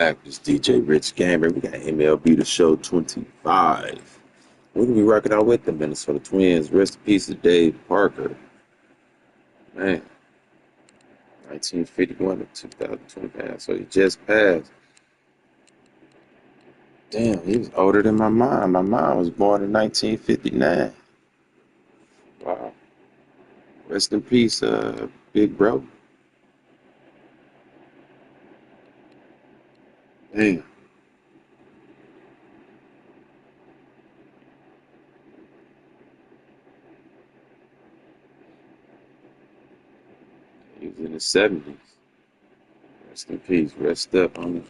Back with this DJ Rich Gamer. We got MLB The Show 25. We're going to be rocking out with the Minnesota Twins. Rest in peace to Dave Parker. Man, 1951 to 2025. So he just passed. Damn, he was older than my mom. My mom was born in 1959. Wow. Rest in peace, big bro. Damn, he was in the 70s. Rest in peace. Rest up on it.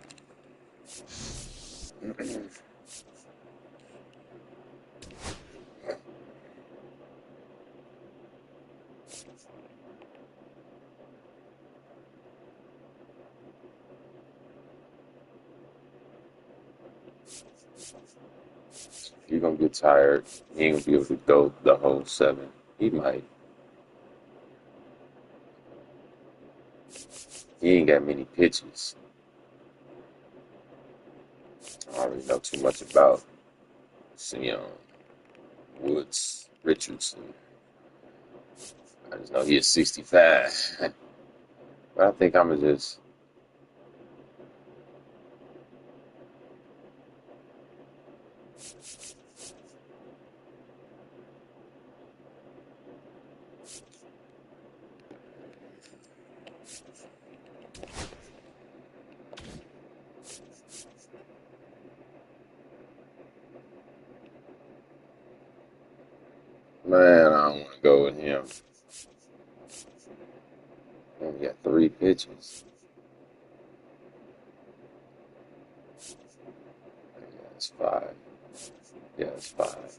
You're gonna get tired. He ain't gonna be able to go the whole seven. He might. He ain't got many pitches. I don't really know too much about Simeon Woods Richardson. I just know he is 65. But I think I'm gonna just man, I don't wanna go with him. He only got three pitches. Yeah, it's five. Yeah, it's five.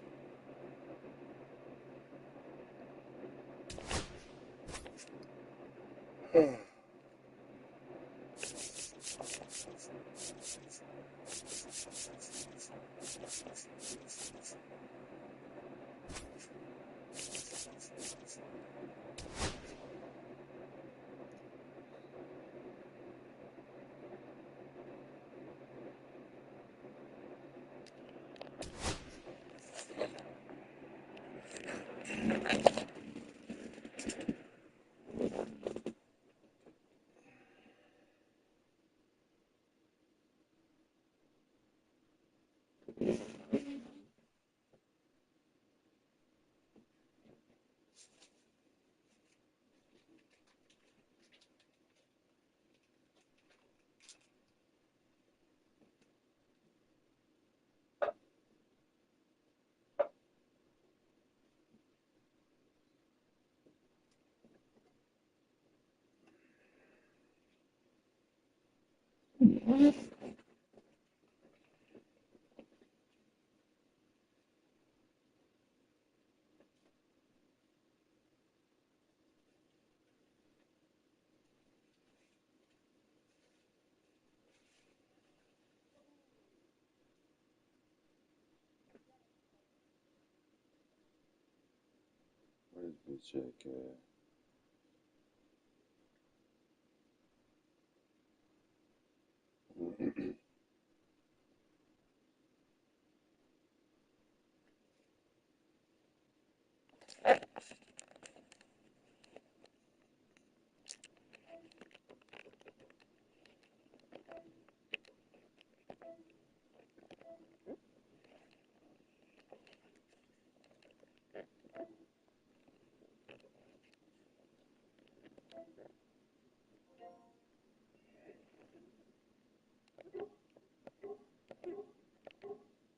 Where's the check at?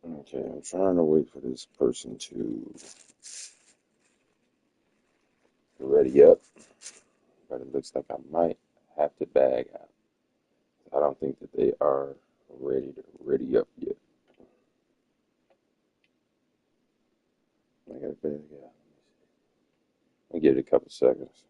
Okay, I'm trying to wait for this person to ready up, but it looks like I might have to bag out. I don't think that they are ready up yet. I gotta bag out. I'll give it a couple seconds.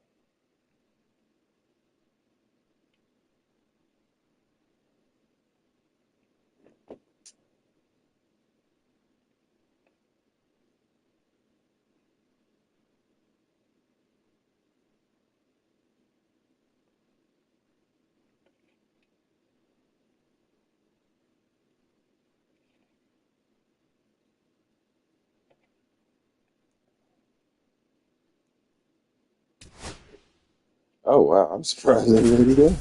Oh wow, I'm surprised they ready there.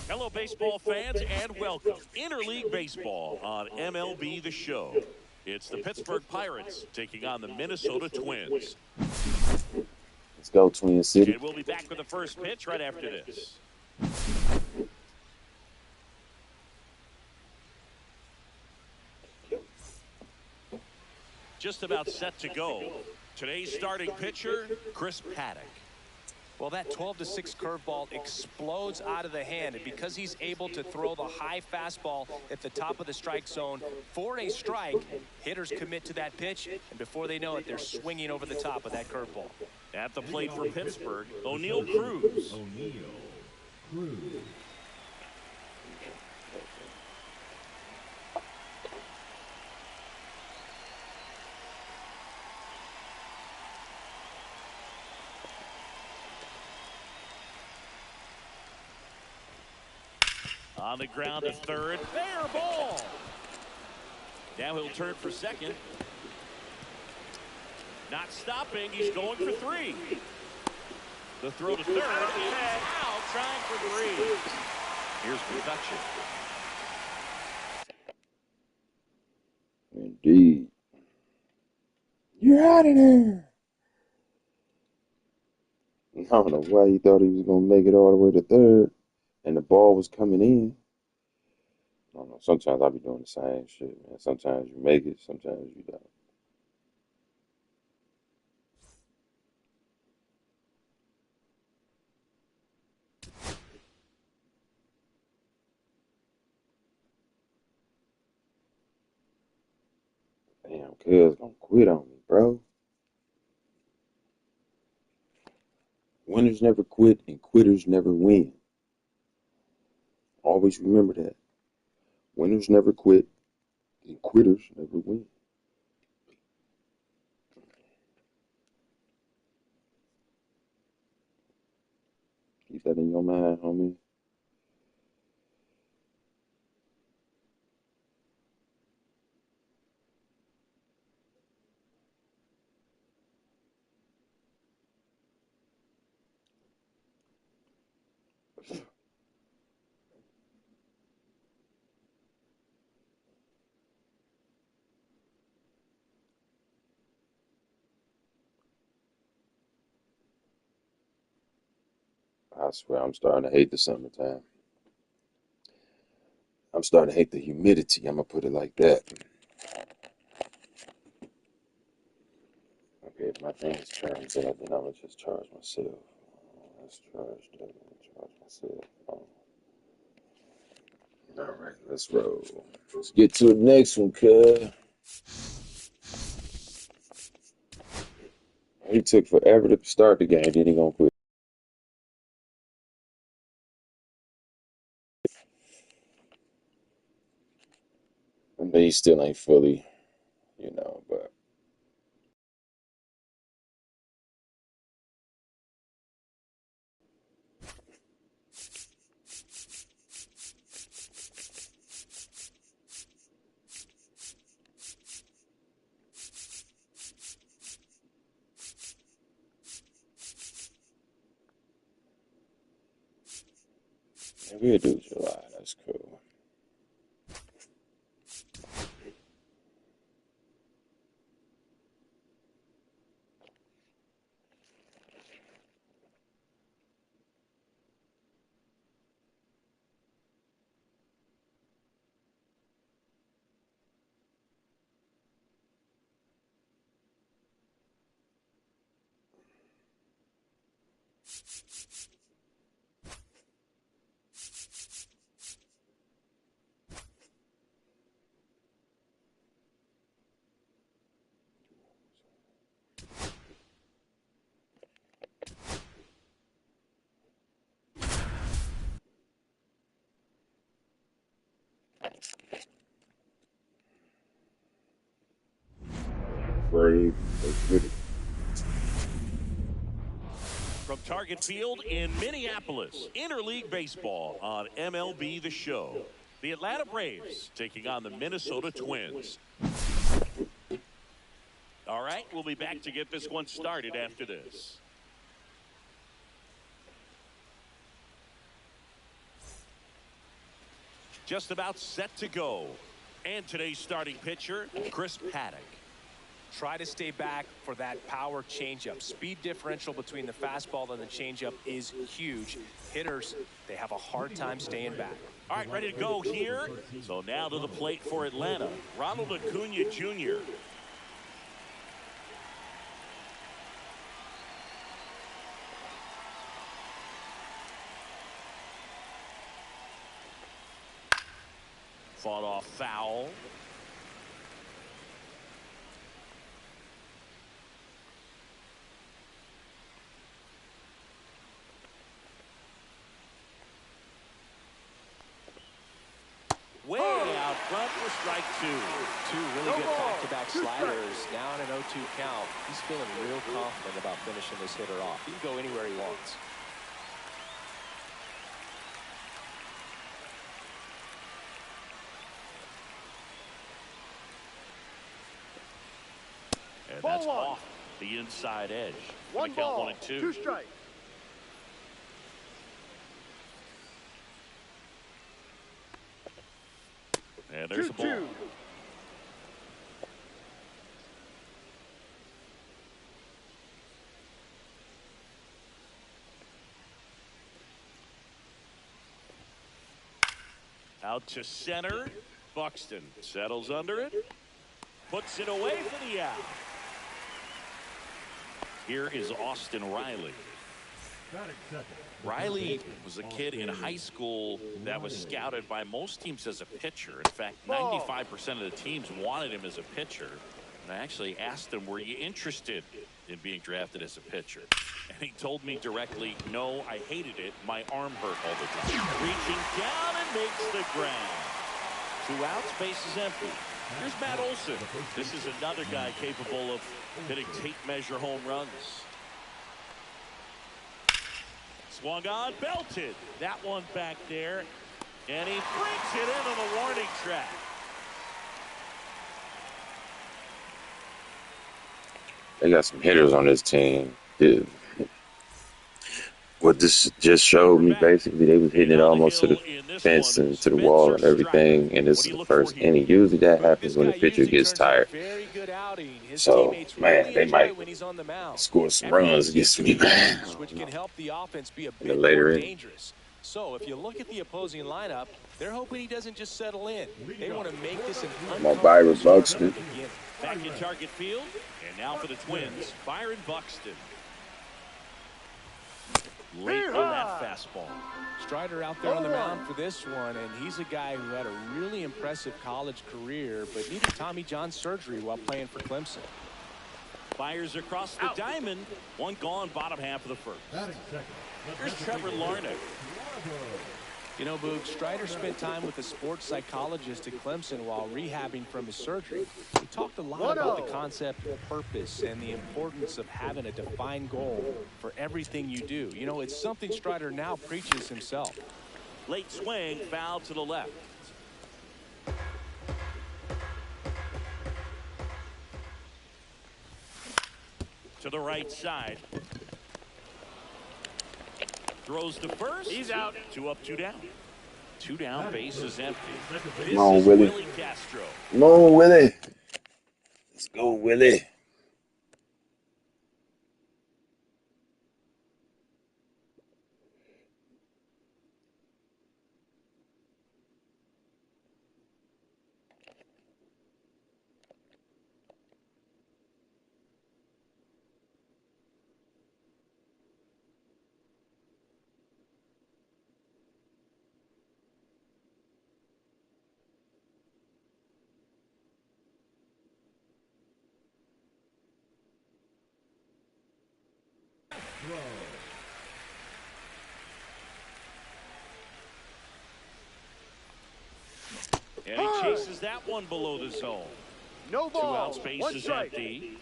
Hello, baseball fans, and welcome. Interleague Baseball on MLB The Show. It's the Pittsburgh Pirates taking on the Minnesota Twins. Let's go, Twin City. And we'll be back with the first pitch right after this. Just about set to go. Today's starting pitcher, Chris Paddock. Well, that 12-6 curveball explodes out of the hand, and because he's able to throw the high fastball at the top of the strike zone for a strike, hitters commit to that pitch, and before they know it, they're swinging over the top of that curveball. At the plate for Pittsburgh, O'Neal Cruz. On the ground to third. Fair ball. Now he'll turn for second. Not stopping. He's going for three. The throw to third. And out trying for three. Here's production. Indeed. You're out of there. I don't know why he thought he was gonna make it all the way to third, and the ball was coming in. I don't know. Sometimes I be doing the same shit, man. Sometimes you make it, sometimes you don't. Damn, cuz gonna quit on me, bro. Winners never quit and quitters never win. Always remember that. Winners never quit and quitters never win. Keep that in your mind, homie. I swear I'm starting to hate the summertime. I'm starting to hate the humidity. I'm gonna put it like that. Okay, if my thing is charged up, then I'm gonna just charge myself. Let's charge that. Charge myself. All right, let's roll. Let's get to the next one, cuz. He took forever to start the game, then he gonna quit. And he still ain't fully, but we'll do July. That's cool. From Target Field in Minneapolis. Interleague Baseball on MLB The Show. The Atlanta Braves taking on the Minnesota Twins. All right, we'll be back to get this one started after this. Just about set to go. And today's starting pitcher, Chris Paddock. Try to stay back for that power changeup. Speed differential between the fastball and the changeup is huge. Hitters, they have a hard time staying back. All right, ready to go here. So now to the plate for Atlanta, Ronald Acuna Jr. Fought off foul. Way out front for strike two. Two really good back-to-back sliders. Now in an 0-2 count. He's feeling real confident about finishing this hitter off. He can go anywhere he wants. And that's off the inside edge. One ball, 1-2. 2 strikes. And there's a ball. Out to center. Buxton settles under it. Puts it away for the out. Here is Austin Riley. Riley was a kid in high school that was scouted by most teams as a pitcher. In fact, 95% of the teams wanted him as a pitcher. And I actually asked him, were you interested in being drafted as a pitcher? And he told me directly, no, I hated it. My arm hurt all the time. Reaching down and makes the grab. 2 outs, base is empty. Here's Matt Olson. This is another guy capable of hitting tape measure home runs. Swung on, belted. That one back there. And he brings it into the warning track. They got some hitters on this team, dude. What this just showed me, basically, they was hitting it almost to the fence and to the wall and everything, and this is the first inning. Usually that happens when the pitcher gets tired. So, man, they might score some runs against me, man. Which can help the offense be a In the bit later more inning. dangerous. So if you look at the opposing lineup, they're hoping he doesn't just settle in. They want to make this an uncomfortable Byron start Buxton. from the beginning. Back in target field. And now for the Twins, Byron Buxton. Late on that fastball. Strider out there on the mound for this one, and he's a guy who had a really impressive college career, but needed Tommy John surgery while playing for Clemson. Fires across the diamond. One gone, bottom half of the first. Here's Trevor Larnach. You know, Boog, Strider spent time with a sports psychologist at Clemson while rehabbing from his surgery. He talked a lot about the concept of purpose and the importance of having a defined goal for everything you do. You know, it's something Strider now preaches himself. Late swing, foul to the left. To the right side. Throws to first. He's out. 2 up, 2 down. 2 down, base is empty. Come on, Willie. Willie Castro. Come on, Willie. Let's go, Willie. And he chases that one below the zone. No 2 ball. outs, base 1 is strike. empty.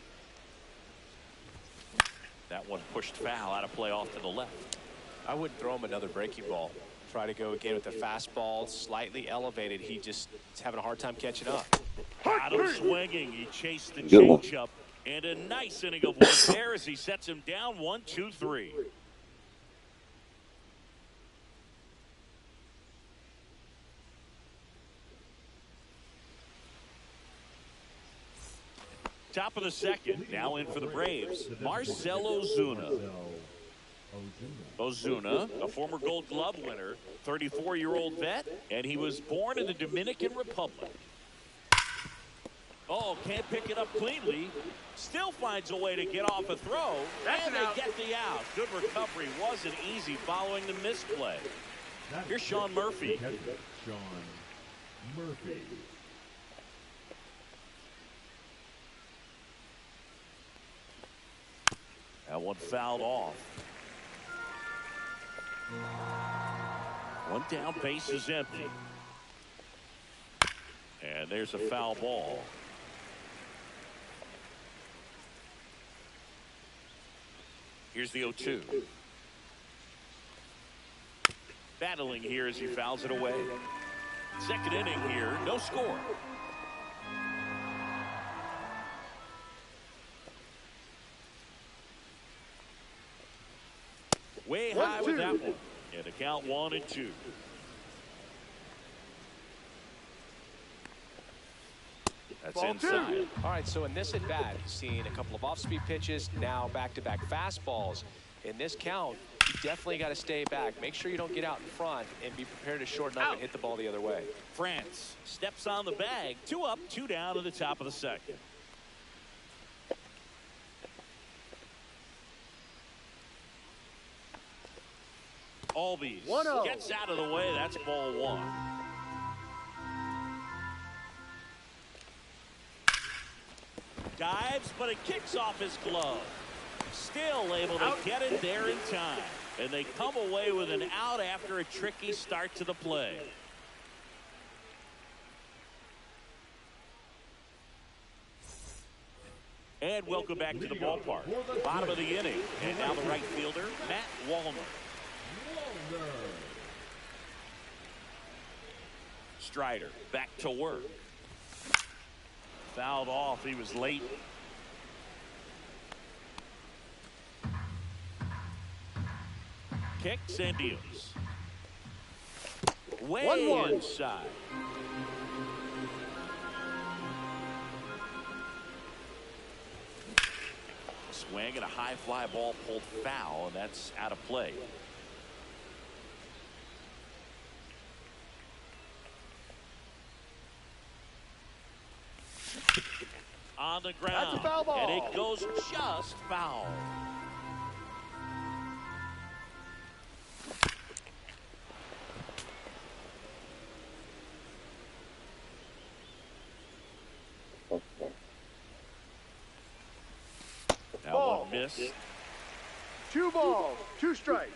That one pushed foul out of play off to the left. I wouldn't throw him another breaking ball. Try to go again with the fastball, slightly elevated. He just is having a hard time catching up. Got him swinging. He chased the Good one. changeup. And a nice inning of work there as he sets him down 1-2-3. Top of the second. Now in for the Braves, Marcell Ozuna. Ozuna, a former Gold Glove winner, 34-year-old vet, and he was born in the Dominican Republic. Oh, can't pick it up cleanly. Still finds a way to get off a throw, and they get the out. Good recovery. Wasn't easy following the misplay. Here's Sean Murphy. That one fouled off. One down, base is empty. And there's a foul ball. Here's the 0-2. Battling here as he fouls it away. Second inning here, no score. Way high with that one. And a count 1-2. That's inside. All right, so in this at bat, he's seen a couple of off-speed pitches, now back-to-back fastballs. In this count, you definitely got to stay back. Make sure you don't get out in front and be prepared to shorten up and hit the ball the other way. France steps on the bag. 2 up, 2 down to the top of the second. Albies gets out of the way. That's ball 1. Dives, but it kicks off his glove. Still able to get it there in time. And they come away with an out after a tricky start to the play. And welcome back to the ballpark. Bottom of the inning. And now the right fielder, Matt Wallner. Strider back to work. Fouled off. He was late. Kicks and deals. Way inside. Swing and a high fly ball pulled foul, and that's out of play. On the ground. That's a foul ball. And it goes just foul. Now one miss. 2 balls, 2 strikes.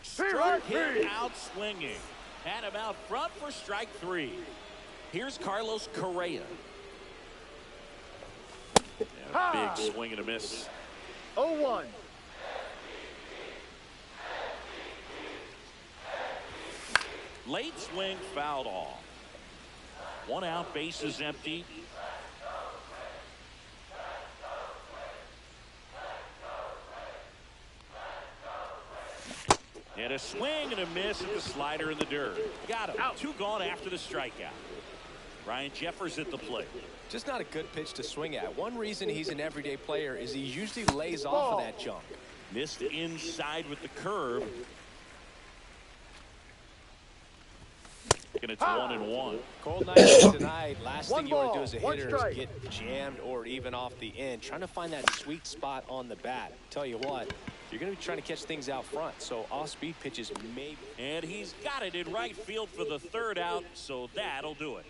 Struck him out swinging. Had him out front for strike 3. Here's Carlos Correa. And a big swing and a miss. 0-1. Late swing fouled off. 1 out, base is empty. And a swing and a miss at the slider in the dirt. Got him. 2 gone after the strikeout. Ryan Jeffers at the plate. Just not a good pitch to swing at. One reason he's an everyday player is he usually lays off of that junk. Missed inside with the curve. And it's 1-1. Cold night tonight. Last thing you want to do as a 1 hitter strike. is get jammed or even off the end. Trying to find that sweet spot on the bat. Tell you what, you're going to be trying to catch things out front. So off-speed pitches maybe. And he's got it in right field for the 3rd out, so that'll do it.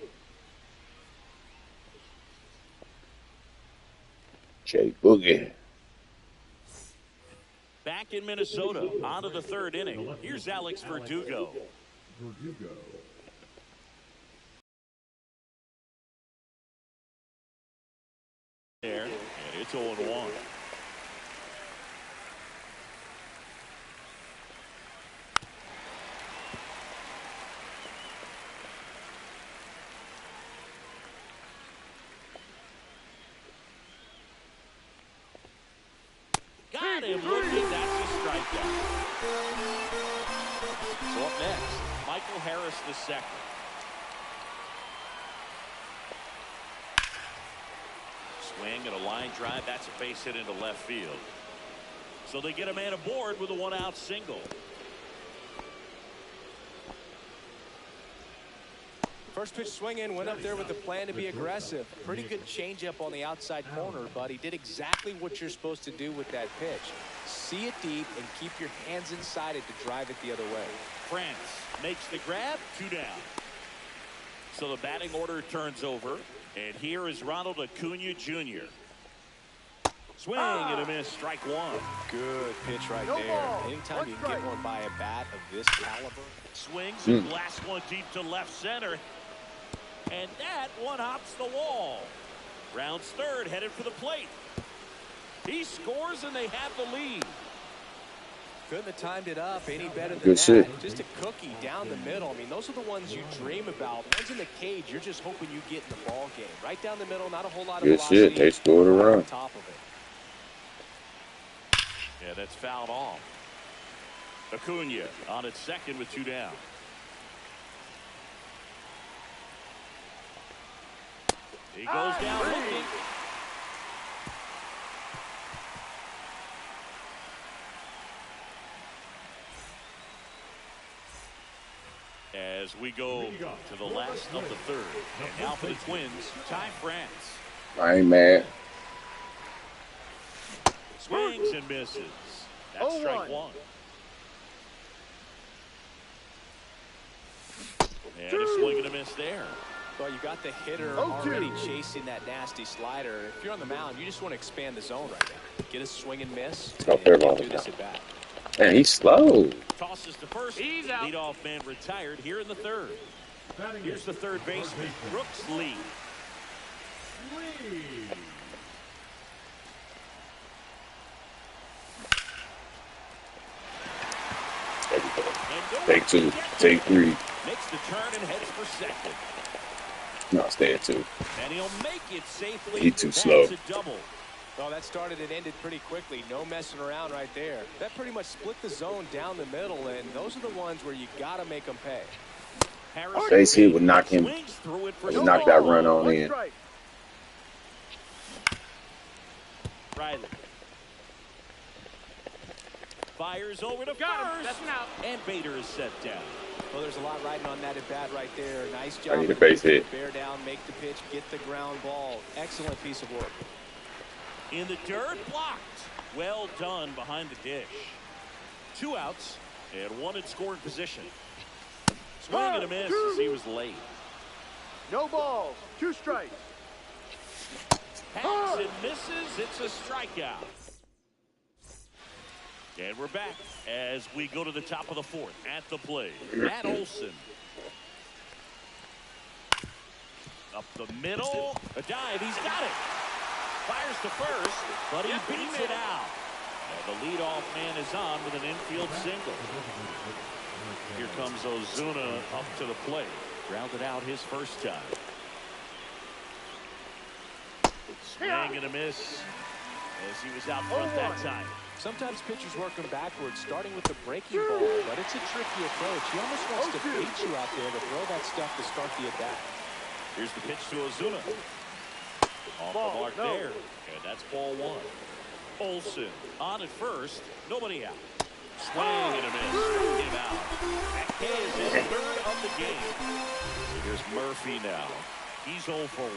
Jay Boogie. Back in Minnesota, on to the 3rd inning. Here's Alex Verdugo. There, and it's 0-1. Got him looking. That's a strikeout. So up next, Michael Harris the second. Swing and a line drive. That's a base hit into left field. So they get a man aboard with a one-out single. First pitch swing in, went up there with the plan to be aggressive. Pretty good changeup on the outside corner, but he did exactly what you're supposed to do with that pitch. See it deep and keep your hands inside it to drive it the other way. France makes the grab, 2 down. So the batting order turns over, and here is Ronald Acuna Jr. Swing and a miss, strike one. Good pitch right there. Anytime you can get one by a bat of this caliber. Swings and blasts one deep to left center. And that one hops the wall. Rounds third, headed for the plate. He scores and they have the lead. Couldn't have timed it up any better than Good that. shit. Just a cookie down the middle. I mean, those are the ones you dream about. Ones in the cage, you're just hoping you get in the ball game. Right down the middle, not a whole lot of Good velocity. shit. They scored a Right run. on top of it. Yeah, that's fouled off. Acuna on its second with 2 down. He goes down looking. As we go to the last of the third. And now for the Twins, Ty France. I ain't mad. Swings and misses. That's strike one. And a swing and a miss there. Well, you got the hitter already chasing that nasty slider. If you're on the mound, you just want to expand the zone right now. Get a swing and miss. Go fair ball. Do this at bat. Man, he's slow. Tosses to first. He's out. Leadoff man retired here in the third. Here's the third baseman, Brooks Lee. Take 2. Take 3. Makes the turn and heads for second. No, stay at 2. And he'll make it safely. He too slow. That's a double. Well, that started and ended pretty quickly. No messing around right there. That pretty much split the zone down the middle, and those are the ones where you got to make them pay. Base hit would knock him. Would knock that run on in. Riley fires over to first. That's an out. And Bader is set down. Well, there's a lot riding on that at bat right there. Nice job. I need a base hit. Bear down, make the pitch, get the ground ball. Excellent piece of work. In the dirt, blocked. Well done behind the dish. 2 outs and 1 in scoring position. Swing and a miss as he was late. No balls, 2 strikes. Hacks and misses. It's a strikeout. And we're back as we go to the top of the fourth. At the plate, Matt Olson. Up the middle. A dive. He's got it. Fires to first, but he beats it out. And the leadoff man is on with an infield single. Here comes Ozuna up to the plate. Grounded out his first time. Swing and a miss as he was out front that time. Sometimes pitchers work them backwards, starting with the breaking ball, but it's a tricky approach. He almost wants to bait you out there to throw that stuff to start the at-bat. Here's the pitch to Ozuna. Off the mark there, and that's ball 1. Olson on at first, nobody out. Swing and a miss, struck him out. That is his third of the game. Here's Murphy now. He's 0 for 1.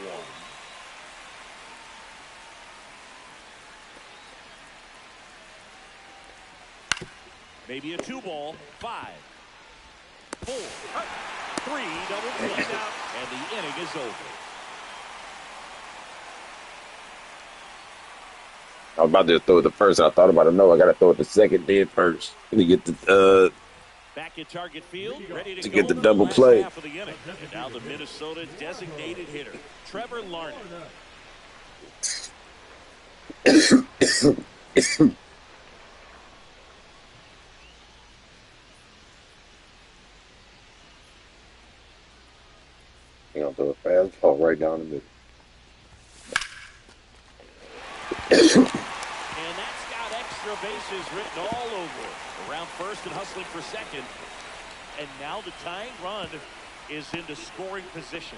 Maybe a 2-ball, 5, 4, 3, double play out, and the inning is over. I was about to throw it the first. I thought about it. No, I got to throw it the second, then first. Let me get the Back at target field, ready to get go the double last play. half of the inning. And now the Minnesota designated hitter, Trevor Larned. You know, throw a fastball right down the middle. And that's got extra bases written all over it. Around first and hustling for second. And now the tying run is into scoring position.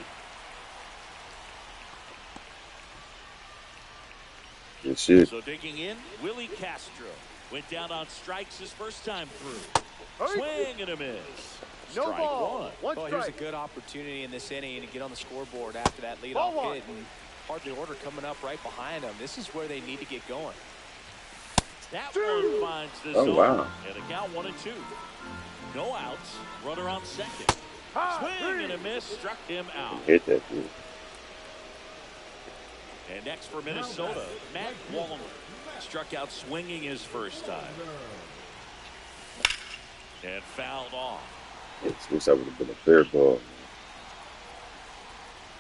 Good shit. So digging in, Willie Castro went down on strikes his first time through. Swing and a miss. No Strike ball. one. Well, here's a good opportunity in this inning to get on the scoreboard after that leadoff hit, and hardly order coming up right behind them. This is where they need to get going. That one finds the zone. Wow. And a count 1-2. No outs. Runner on second. Swing and a miss. Struck him out. Hit that dude. And next for Minnesota, Matt Wallner. Struck out swinging his first time. And fouled off. It's wish I would have been a fair ball.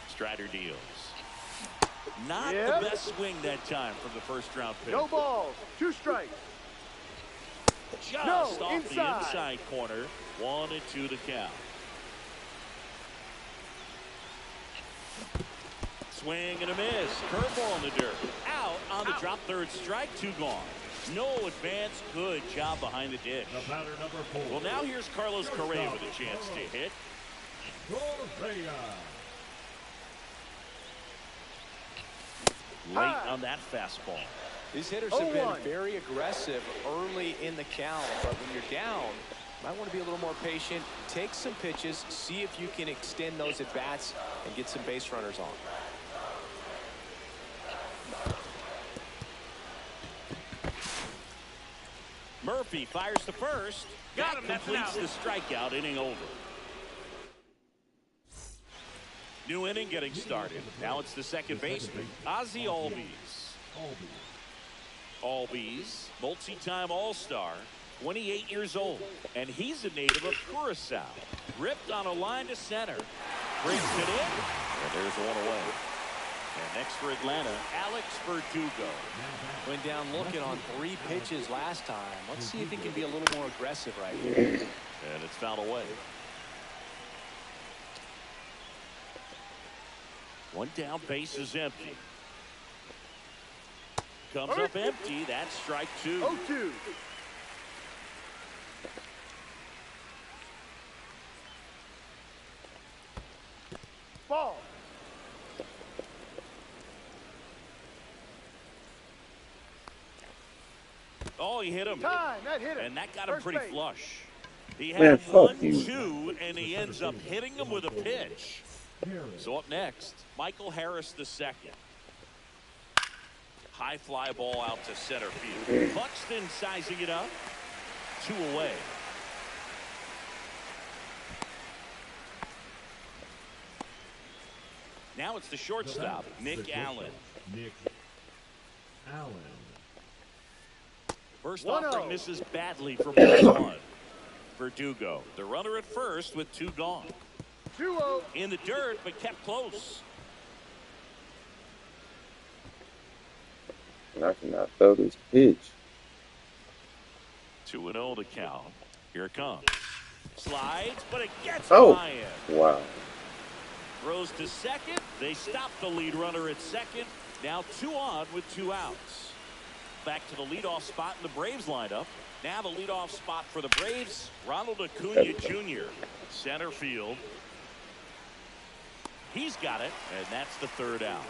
Strider deals. Not the best swing that time from the first round pick. No balls. 2 strikes. Just off the inside corner. 1-2 to count. Swing and a miss. Curveball in the dirt. Out on the drop, third strike, 2 gone. No advance. Good job behind the dish. Well, now here's Carlos Correa with a chance to hit. Late on that fastball. These hitters have been very aggressive early in the count, but when you're down, you might want to be a little more patient. Take some pitches, see if you can extend those at bats and get some base runners on. Murphy fires to first. Got him. Completes the strikeout. Inning over. New inning getting started. Now it's the second baseman, Ozzie Albies. Albies, multi-time All-Star, 28 years old, and he's a native of Curacao. Ripped on a line to center, brings it in, and there's one away. And next for Atlanta, Alex Verdugo. Went down looking on 3 pitches last time. Let's see if he can be a little more aggressive right here. And it's fouled away. One down, base is empty. Comes up empty. That's strike 2. 0-2. Ball. Oh, he hit him. Time. That hit him. And that got him First pretty base. flush. He Man, had fuck 1-2, and he ends up hitting him with a pitch. So up next, Michael Harris II. High fly ball out to center field. Buxton sizing it up. 2 away. Now it's the shortstop, Nick Allen. First offering misses badly for ball 1. Verdugo, the runner at first with 2 gone. 2-0. In the dirt, but kept close. And I cannot throw this pitch. 2-0 to count. Here it comes. Slides, but it gets Oh, by him. wow. Throws to second. They stop the lead runner at second. Now 2 on with 2 outs. Back to the leadoff spot in the Braves lineup. Now the leadoff spot for the Braves, Ronald Acuna Jr. Center field. He's got it, and that's the 3rd out.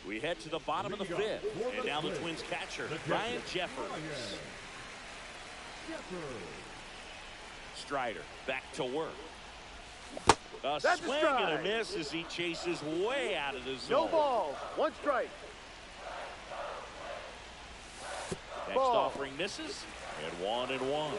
We head to the bottom of the 5th, and now the Twins catcher, Ryan Jeffers. Strider back to work. A swing and a miss as he chases way out of the zone. No balls. 1 strike. Next offering misses, and 1-1.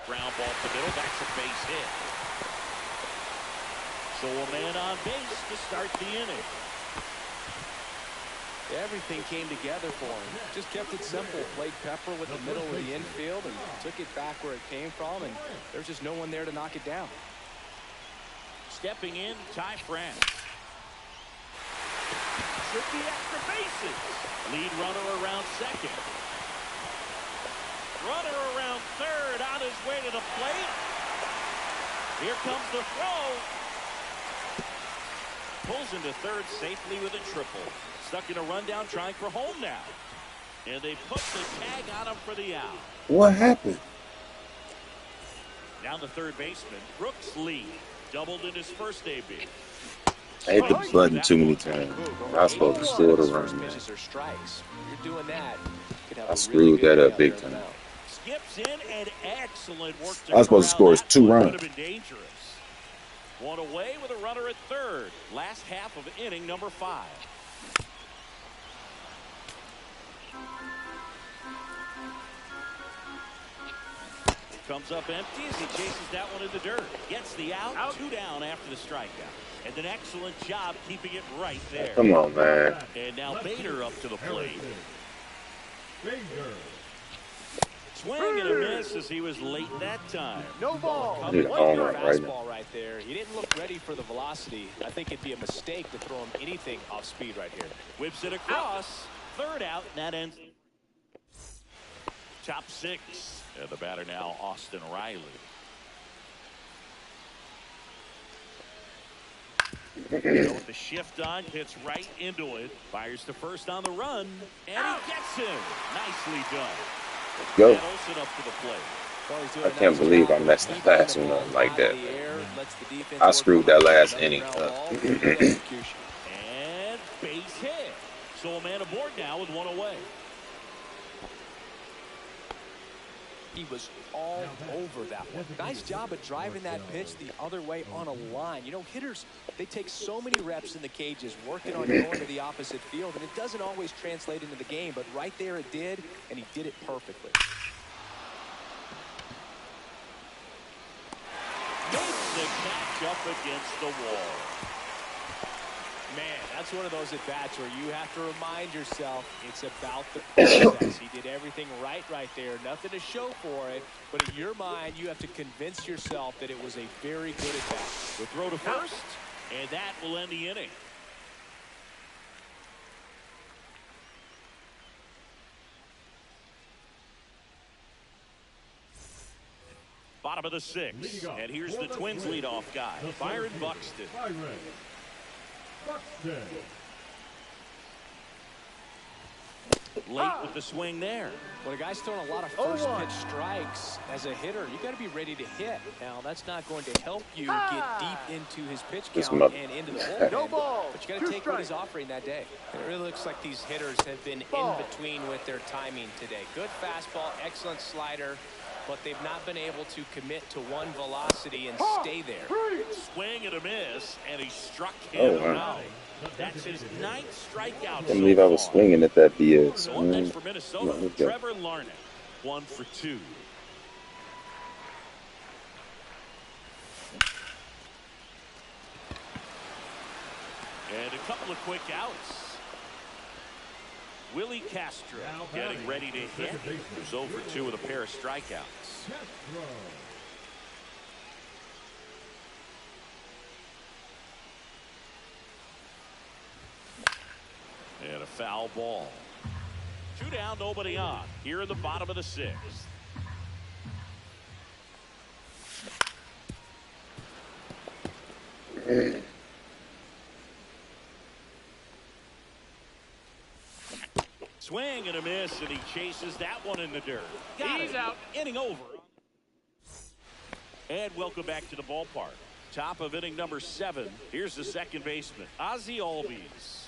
Ground ball to the middle. That's a base hit. So a man on base to start the inning. Everything came together for him. Just kept it simple. Played pepper with the middle of the infield and took it back where it came from, and there's just no one there to knock it down. Stepping in, Ty France. Should be extra bases. Lead runner around second. Runner around third, on his way to the plate. Here comes the throw. Pulls into third safely with a triple. Stuck in a rundown, trying for home now. And they put the tag on him for the out. What happened? Now the third baseman, Brooks Lee, doubled in his first debut. I hit the button too many times. I was supposed to score the run, man. You're doing that. I screwed that up big time. Skips in and excellent work. I was supposed to score 2 runs. Could have been dangerous. One away with a runner at third. Last half of inning number 5. Comes up empty as he chases that one in the dirt. Gets the out. 2 down after the strikeout. And an excellent job keeping it right there. Come on, man. And now Bader up to the plate. Swing and a miss as he was late that time. No ball. He's on right Fastball right there. He didn't look ready for the velocity. I think it'd be a mistake to throw him anything off speed right here. Whips it across. Third out, and that ends. Top 6. And the batter now, Austin Riley. With the shift on, hits right into it. Fires to first on the run, and he gets him. Nicely done. Let's go. Olsen up to the plate. I can't believe I messed the last one up like that. I screwed that last inning up. And base hit. So a man aboard now with 1 away. He was all over that one. Nice job of driving that pitch the other way on a line. You know, hitters, they take so many reps in the cages working on going to the opposite field, and it doesn't always translate into the game, but right there it did, and he did it perfectly. Makes the catch up against the wall. Man, that's one of those at-bats where you have to remind yourself it's about the process. He did everything right there. Nothing to show for it. But in your mind, you have to convince yourself that it was a very good at-bat. The throw to first, and that will end the inning. Bottom of the 6th, and here's the Twins leadoff guy, Byron Buxton. Late with the swing there. When a guy's throwing a lot of first pitch strikes as a hitter, you got to be ready to hit. Now, that's not going to help you get deep into his pitch count and into the bullpen. No ball. But you got to take what he's offering that day. It really looks like these hitters have been in between with their timing today. Good fastball, excellent slider, but they've not been able to commit to one velocity and stay there. Swing and a miss, and he struck him out. That's his 9th strikeout. I can't believe I was swinging at that BS. So up next for Minnesota, Trevor Larnach, 1 for 2. And a couple of quick outs. Willie Castro getting ready to hit. Who's over 2 with a pair of strikeouts. And a foul ball. 2 down, nobody on. Here in the bottom of the 6th. Swing and a miss, and he chases that one in the dirt. He's out. Inning over. And welcome back to the ballpark. Top of inning number 7. Here's the second baseman, Ozzie Albies.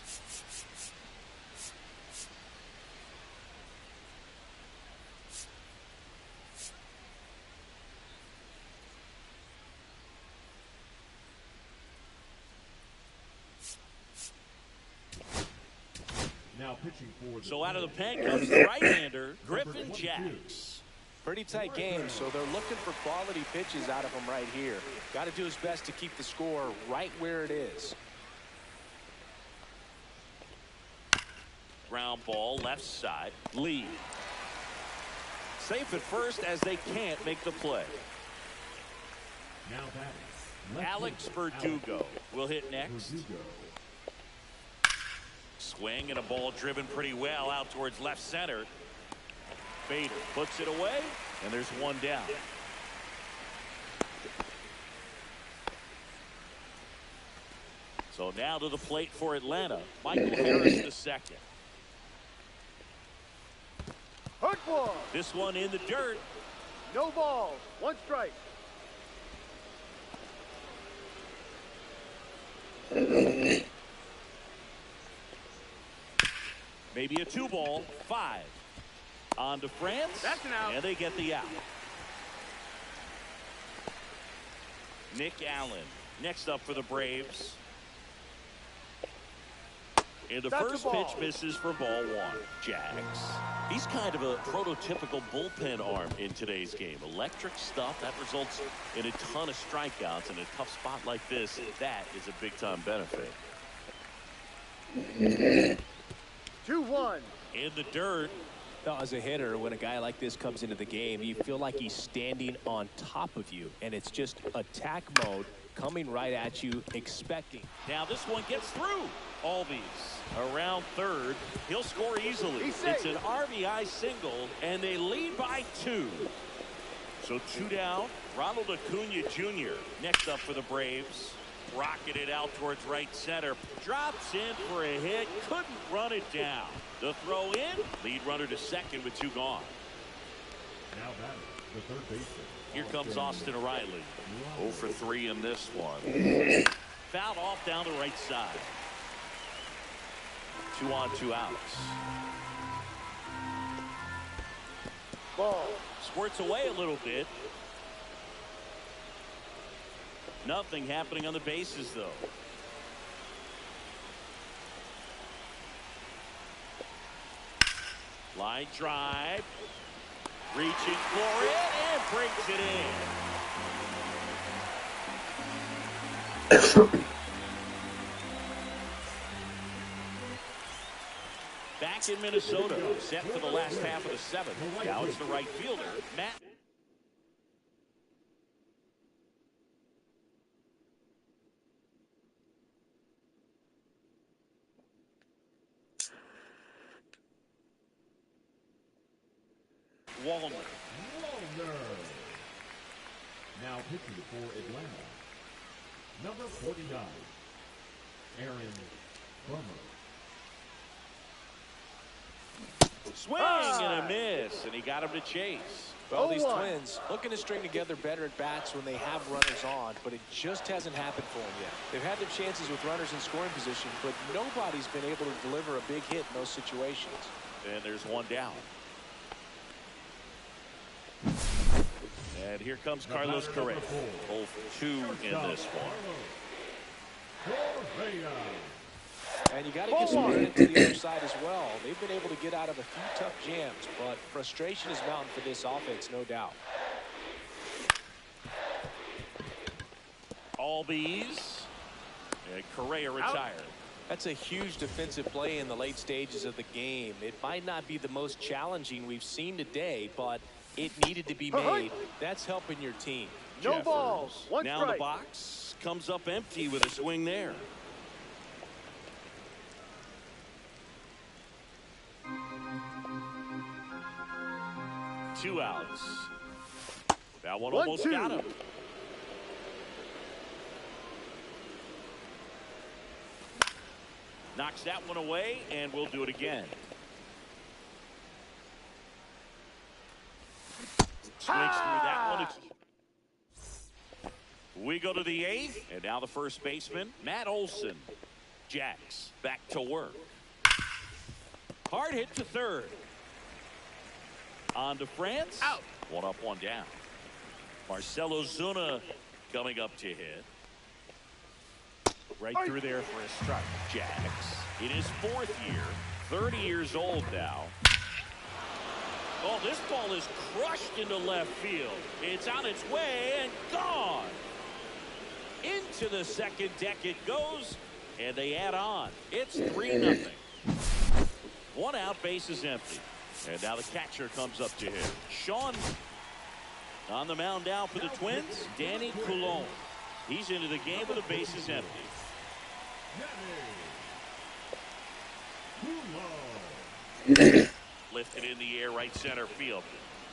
So out of the pen comes the right-hander, Griffin Jacks. Pretty tight game, so they're looking for quality pitches out of him right here. Got to do his best to keep the score right where it is. Ground ball left side. Lee. Safe at first as they can't make the play. Now batting, Alex Verdugo will hit next. Swing and a ball driven pretty well out towards left center. Bader puts it away, and there's one down. So now to the plate for Atlanta, Michael Harris the second. Hook one. This one in the dirt. No balls. 1 strike. Maybe a 2-ball. 5. On to France. That's an out. And they get the out. Nick Allen next up for the Braves. And the That's first a ball. pitch misses for ball 1. Jags. He's kind of a prototypical bullpen arm in today's game. Electric stuff that results in a ton of strikeouts in a tough spot like this. That is a big-time benefit. 2-1. In the dirt. Now, as a hitter, when a guy like this comes into the game, you feel like he's standing on top of you, and it's just attack mode coming right at you, expecting. Now this one gets through. Albies around third. He'll score easily. He's safe. It's an RBI single, and they lead by 2. So 2 down. Ronald Acuna Jr. next up for the Braves. Rocketed out towards right center. Drops in for a hit. Couldn't run it down. The throw in. Lead runner to second with 2 gone. Now batting, the third baseman. Here comes Austin Riley. 0 for 3 in this one. Fouled off down the right side. 2 on, 2 outs. Ball. Squirts away a little bit. Nothing happening on the bases, though. Line drive. Reaching for it and breaks it in. Back in Minnesota, set for the last half of the 7th. Now it's the right fielder, Matt. Walner. Now pitching for Atlanta, number 49, Aaron Bummer. Swing and a miss, and he got him to chase. Well, these 0-1. Twins looking to string together better at bats when they have runners on, but it just hasn't happened for them yet. They've had their chances with runners in scoring position, but nobody's been able to deliver a big hit in those situations. And there's one down. And here comes Carlos Correa. 0 for 2 in this one. And you got to give some credit to the other side as well. They've been able to get out of a few tough jams, but frustration is mounting for this offense, no doubt. Albies. And Correa retired. That's a huge defensive play in the late stages of the game. It might not be the most challenging we've seen today, but it needed to be made. That's helping your team. No Jeffers. balls. 1 Now strike. the box comes up empty with a swing there. Two outs. That one almost 1-2. got him. Knocks that one away, and we'll do it again. Swings through that one. We go to the 8th, and now the first baseman, Matt Olson. Jacks back to work. Hard hit to third. On to France. Out. 1 up, 1 down. Marcelo Zuna coming up to hit. Right through there for a strike. Jacks in his 4th year, 30 years old now. Oh, this ball is crushed into left field. It's on its way and gone. Into the second deck it goes, and they add on. It's 3-0. One out, bases empty. And now the catcher comes up to him. Sean on the mound now for the Twins, Danny Coulombe. He's into the game with the bases empty. Lifted in the air, right center field.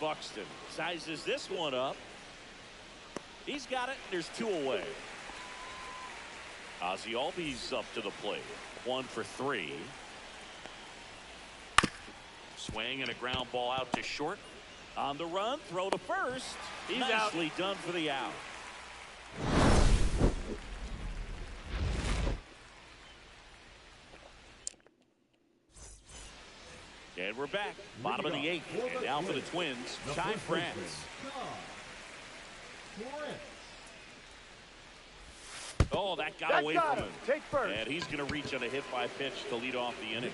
Buxton sizes this one up. He's got it. There's 2 away. Ozzie Albies up to the plate. 1 for 3. Swing and a ground ball out to short. On the run, throw to first. He's nicely done for the out. And we're back. Bottom of the 8th. And now for the Twins, Ty France. Oh, that got away from him. Take first. And he's going to reach on a hit by pitch to lead off the inning.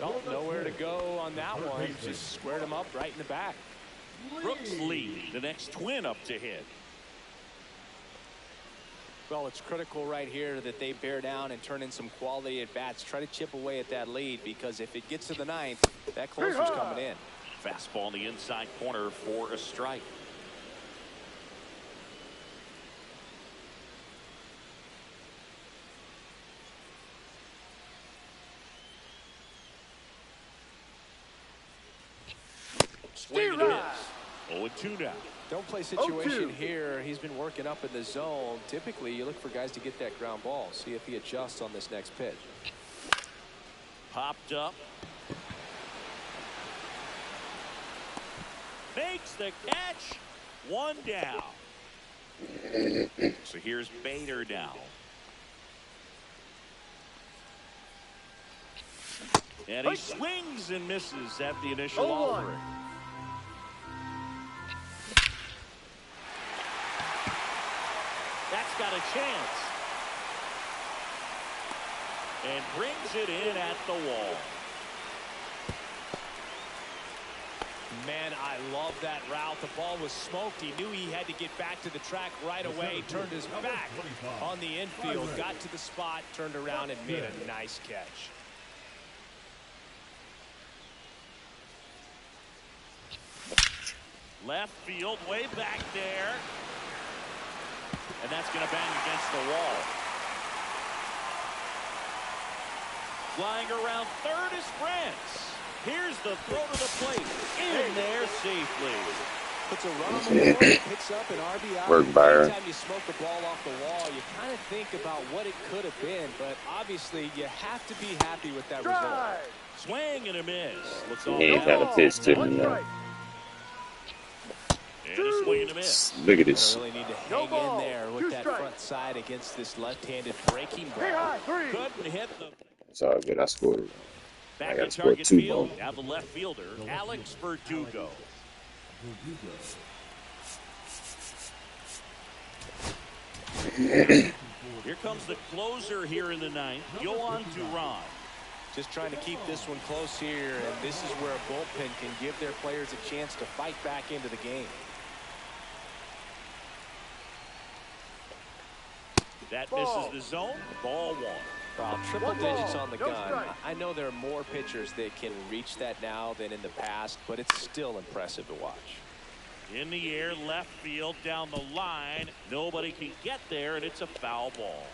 Well, nowhere to go on that one. Just squared him up right in the back. Brooks Lee, the next Twin up to hit. Well, it's critical right here that they bear down and turn in some quality at bats. Try to chip away at that lead, because if it gets to the 9th, that closer's coming in. Fastball in the inside corner for a strike. Swing and a miss. 0-2 now. Don't play situation here. He's been working up in the zone. Typically, you look for guys to get that ground ball. See if he adjusts on this next pitch. Popped up. Makes the catch. 1 down. So here's Bader now. And he swings and misses at the initial offering. That's got a chance. And brings it in at the wall. Man, I love that route. The ball was smoked. He knew he had to get back to the track right away. Turned his back on the infield. Got to the spot, turned around, and made a nice catch. Left field, way back there. And that's going to bang against the wall. Flying around third is France. Here's the throw to the plate. In there safely. Puts a run on the board, picks up an RBI. Work, Byron. Anytime you smoke the ball off the wall, you kind of think about what it could have been, but obviously you have to be happy with that result. Swing and a miss. Looks all He ain't had a pitch to me. And a swing and a miss. Look at this. Really need to hang in there with that front side against this left-handed breaking ball. Couldn't hit the. It's all good. I scored. I Back got in to score target 2 field. more. Now the left fielder, Alex Verdugo. Here comes the closer here in the 9th, Yohan Duran. Just trying to keep this one close here, and this is where a bullpen can give their players a chance to fight back into the game. That misses the zone. Ball 1. Well, triple digits on the gun. I know there are more pitchers that can reach that now than in the past, but it's still impressive to watch. In the air, left field, down the line. Nobody can get there, and it's a foul ball.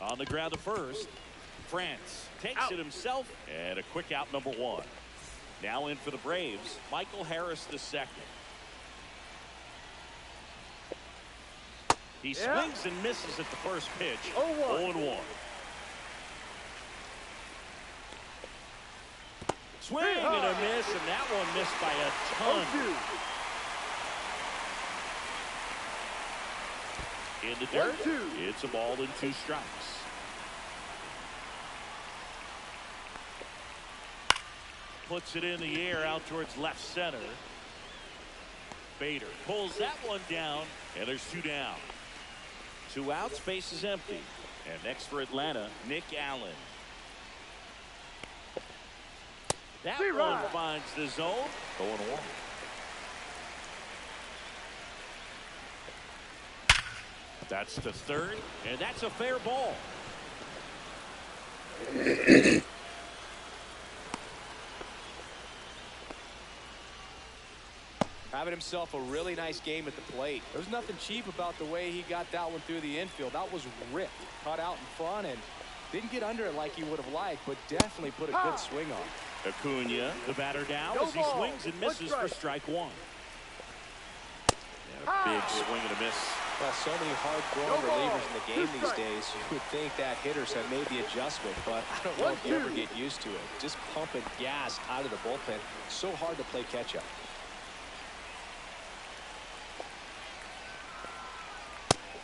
On the ground to first. France takes it himself, and a quick out, number 1. Now in for the Braves, Michael Harris II. He swings and misses at the first pitch. 0-1. Swing and a miss, and that one missed by a ton. In the dirt, it's a ball and 2 strikes. Puts it in the air out towards left center. Bader pulls that one down, and there's 2 down. 2 outs, base is empty. And next for Atlanta, Nick Allen. That one finds the zone. 0-1. That's to third, and that's a fair ball. Having himself a really nice game at the plate. There's nothing cheap about the way he got that one through the infield. That was ripped, cut out in front, and didn't get under it like he would have liked, but definitely put a good swing on. Acuna, the batter down as he swings and misses for strike one. And a big swing and a miss. Well, so many hard-throwing relievers in the game these days. You would think that hitters have made the adjustment, but I don't know if you ever get used to it. Just pumping gas out of the bullpen. So hard to play catch-up.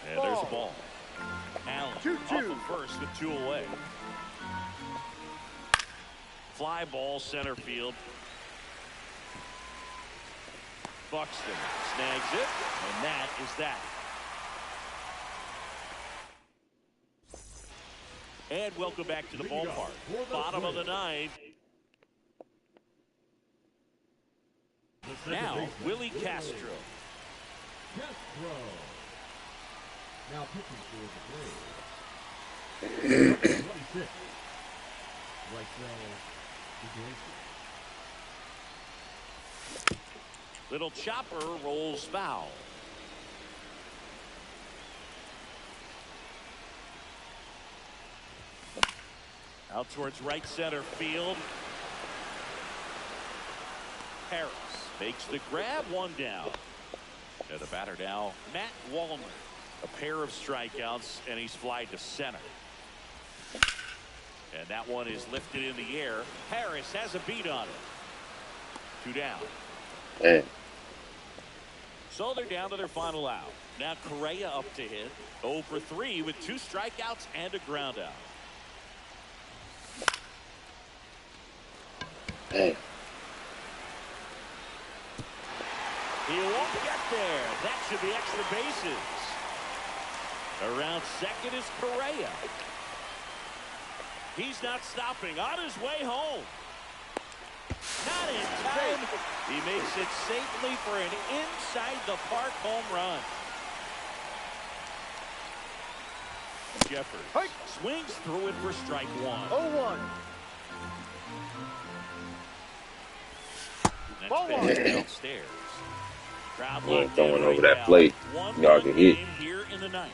And there's the ball. Allen off of first with 2 away. Fly ball center field. Buxton snags it, and that is that. And welcome back to the ballpark. Bottom of the 9th. Now, Willie Castro. Now pitching for the Braves. 26. Right cell, Little chopper rolls foul. Out towards right center field. Harris makes the grab, 1 down. And the batter now, Matt Wallner. A pair of strikeouts, and he's flied to center. And that one is lifted in the air. Harris has a beat on it. 2 down. Hey. So they're down to their final out. Now Correa up to hit. 0 for 3 with 2 strikeouts and a ground out. Hey. He won't get there. That should be extra bases. Around second is Correa. He's not stopping. On his way home. Not in time. He makes it safely for an inside-the-park home run. Jeffers swings through it for strike 1. 0-1. Ball downstairs. Crowd locked Throwing in over right that now. plate. Y'all can hit. Here in the 9th.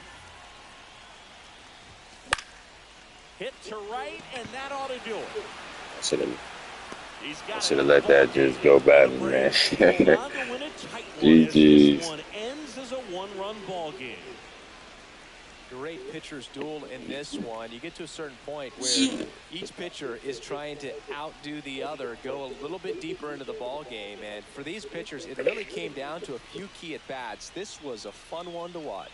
Hit to right, and that ought to do it. I should have let that just go by me, man. GG's. This one ends as a 1-run ball game. Great pitcher's duel in this one. You get to a certain point where each pitcher is trying to outdo the other, go a little bit deeper into the ball game. And for these pitchers, it really came down to a few key at-bats. This was a fun one to watch.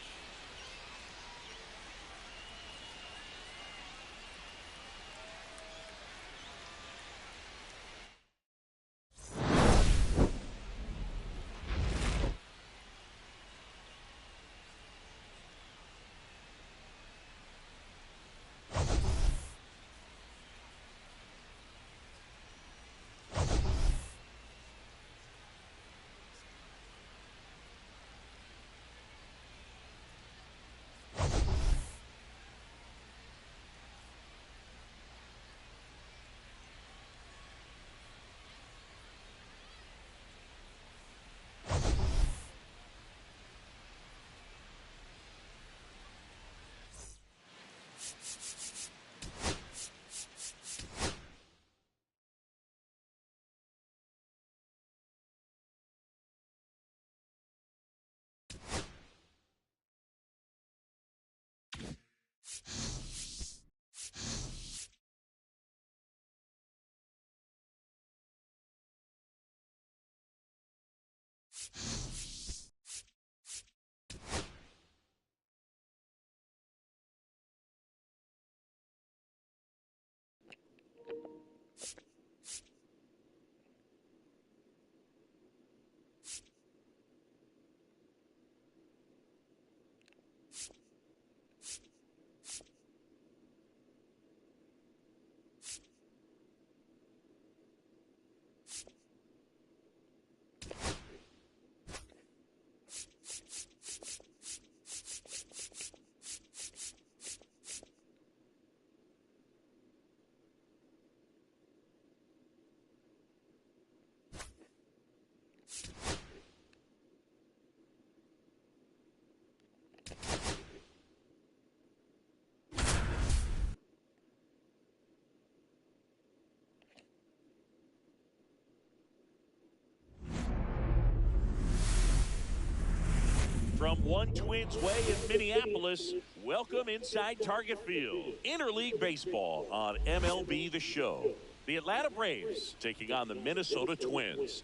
one Twins way in Minneapolis. Welcome inside Target Field. Interleague Baseball on MLB The Show. The Atlanta Braves taking on the Minnesota Twins.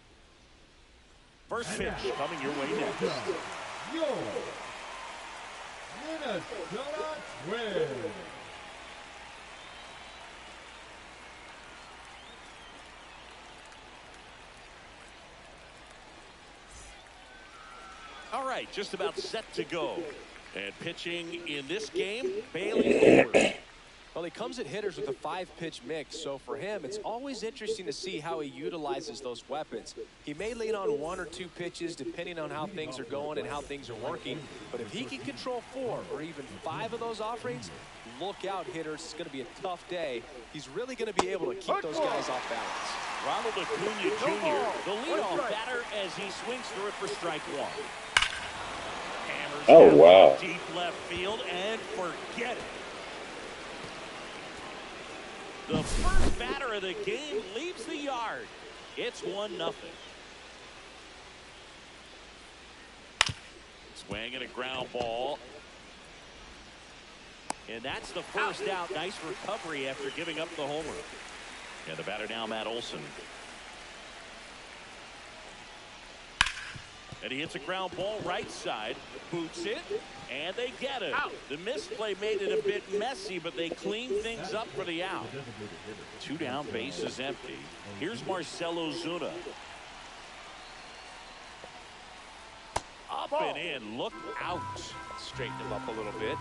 First pitch coming your way next. Your Minnesota Twins. All right, just about set to go. And pitching in this game, Bailey Orr. Well, he comes at hitters with a 5-pitch mix, so for him, it's always interesting to see how he utilizes those weapons. He may lean on 1 or 2 pitches depending on how things are going and how things are working, but if he can control 4 or even 5 of those offerings, look out, hitters. It's going to be a tough day. He's really going to be able to keep those guys off balance. Ronald Acuna Jr., the leadoff batter as he swings through it for strike 1. Hammers down wow. deep left field and forget it. The first batter of the game leaves the yard. It's 1-0. Swing and a ground ball. And that's the first out. Nice recovery after giving up the homer. And the batter now, Matt Olson. And he hits a ground ball right side, boots it, and they get it. The misplay made it a bit messy, but they clean things up for the out. 2 down, base is empty. Here's Marcell Ozuna. Up and in, look out. Straighten him up a little bit.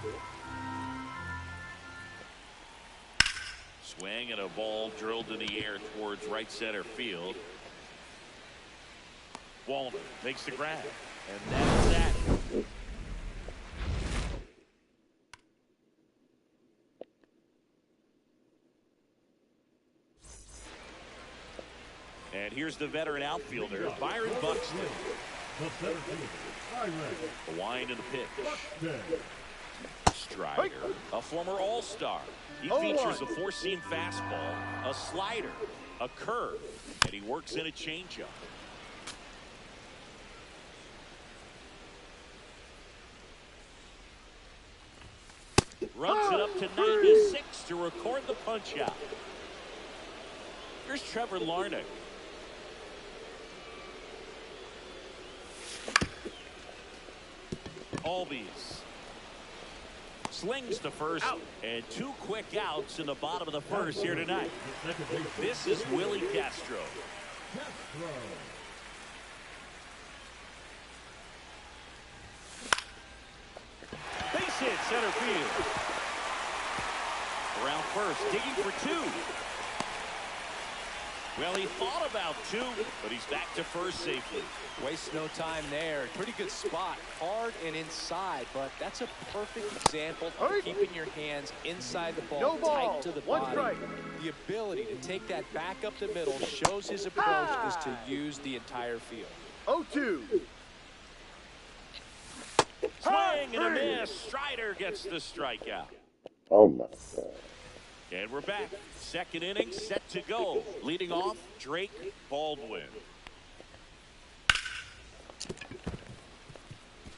Swing and a ball drilled in the air towards right center field. Wallner makes the grab, and that's that. And here's the veteran outfielder, Byron Buxton. The wind of the pitch. Strider, a former All-Star. He features a 4-seam fastball, a slider, a curve, and he works in a changeup. Runs it up to 96 to record the punch out. Here's Trevor Larnach. Albies slings to first, and 2 quick outs in the bottom of the first here tonight. This is Willie Castro. Base hit center field. Around first, digging for 2. Well, he thought about 2, but he's back to first safely. Waste no time there. Pretty good spot. Hard and inside, but that's a perfect example of keeping your hands inside the ball, tight to the body. The ability to take that back up the middle shows his approach is to use the entire field. 0-2. Swing and a miss. Strider gets the strikeout. Oh, my God. And we're back. Second inning set to go. Leading off, Drake Baldwin.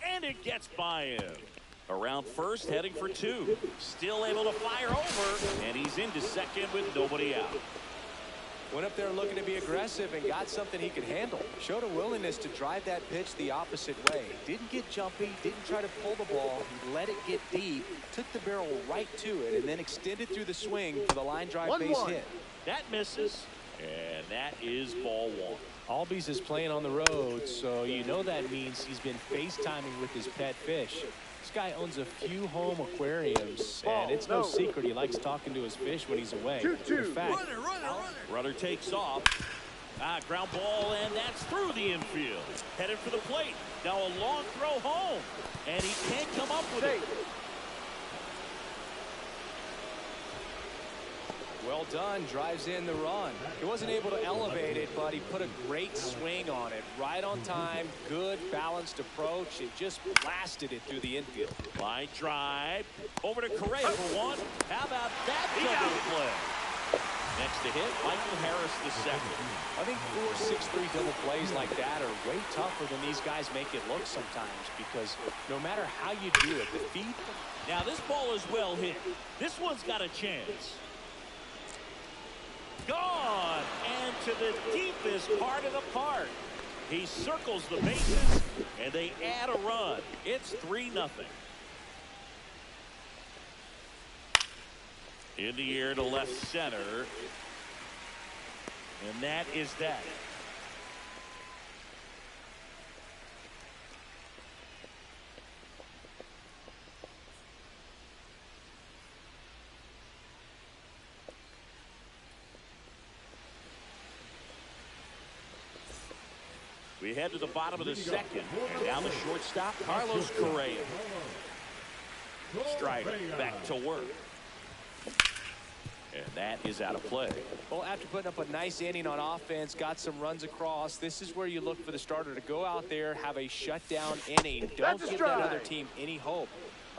And it gets by him. Around first, heading for 2. Still able to fire over, and he's into second with nobody out. Went up there looking to be aggressive and got something he could handle. Showed a willingness to drive that pitch the opposite way. Didn't get jumpy, didn't try to pull the ball. He let it get deep, took the barrel right to it, and then extended through the swing for the line drive base hit. That misses, and that is ball 1. Albies is playing on the road, so you know that means he's been FaceTiming with his pet fish. This guy owns a few home aquariums, and it's no secret he likes talking to his fish when he's away. In fact, runner takes off. Ground ball, and that's through the infield. Headed for the plate. Now a long throw home, and he can't come up with it. Well done, drives in the run. He wasn't able to elevate it, but he put a great swing on it. Right on time, good balanced approach, and just blasted it through the infield. Line drive, over to Correa for 1. How about that double play? Next to hit, Michael Harris the second. I think 4-6-3 double plays like that are way tougher than these guys make it look sometimes, because no matter how you do it, the feet. Now this ball is well hit. This one's got a chance. Gone, and to the deepest part of the park. He circles the bases, and they add a run. It's 3-0. In the air to left center. And that is that. We head to the bottom of the second. And now the shortstop, Carlos Correa. Strider back to work. And that is out of play. Well, after putting up a nice inning on offense, got some runs across, this is where you look for the starter to go out there, have a shutdown inning. Don't give that other team any hope.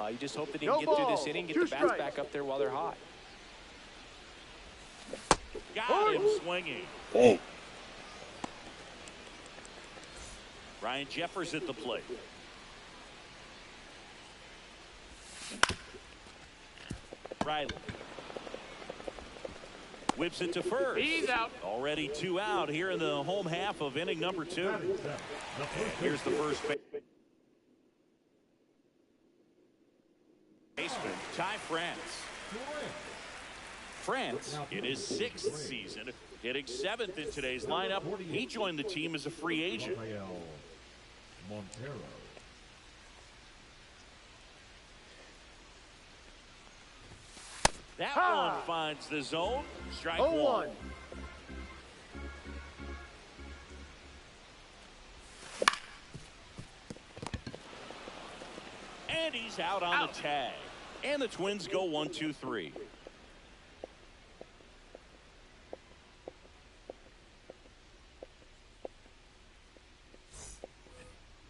You just hope that he can get through this inning, get the bats back up there while they're hot. Got him swinging. Dang. Ryan Jeffers at the plate. Riley. Whips it to first. He's out. Already 2 out here in the home half of inning number 2. Here's the first baseman, Ty France. France, in his 6th season, hitting 7th in today's lineup. He joined the team as a free agent. Montero. That one finds the zone. Strike 1. And he's out on the tag. And the Twins go 1-2-3.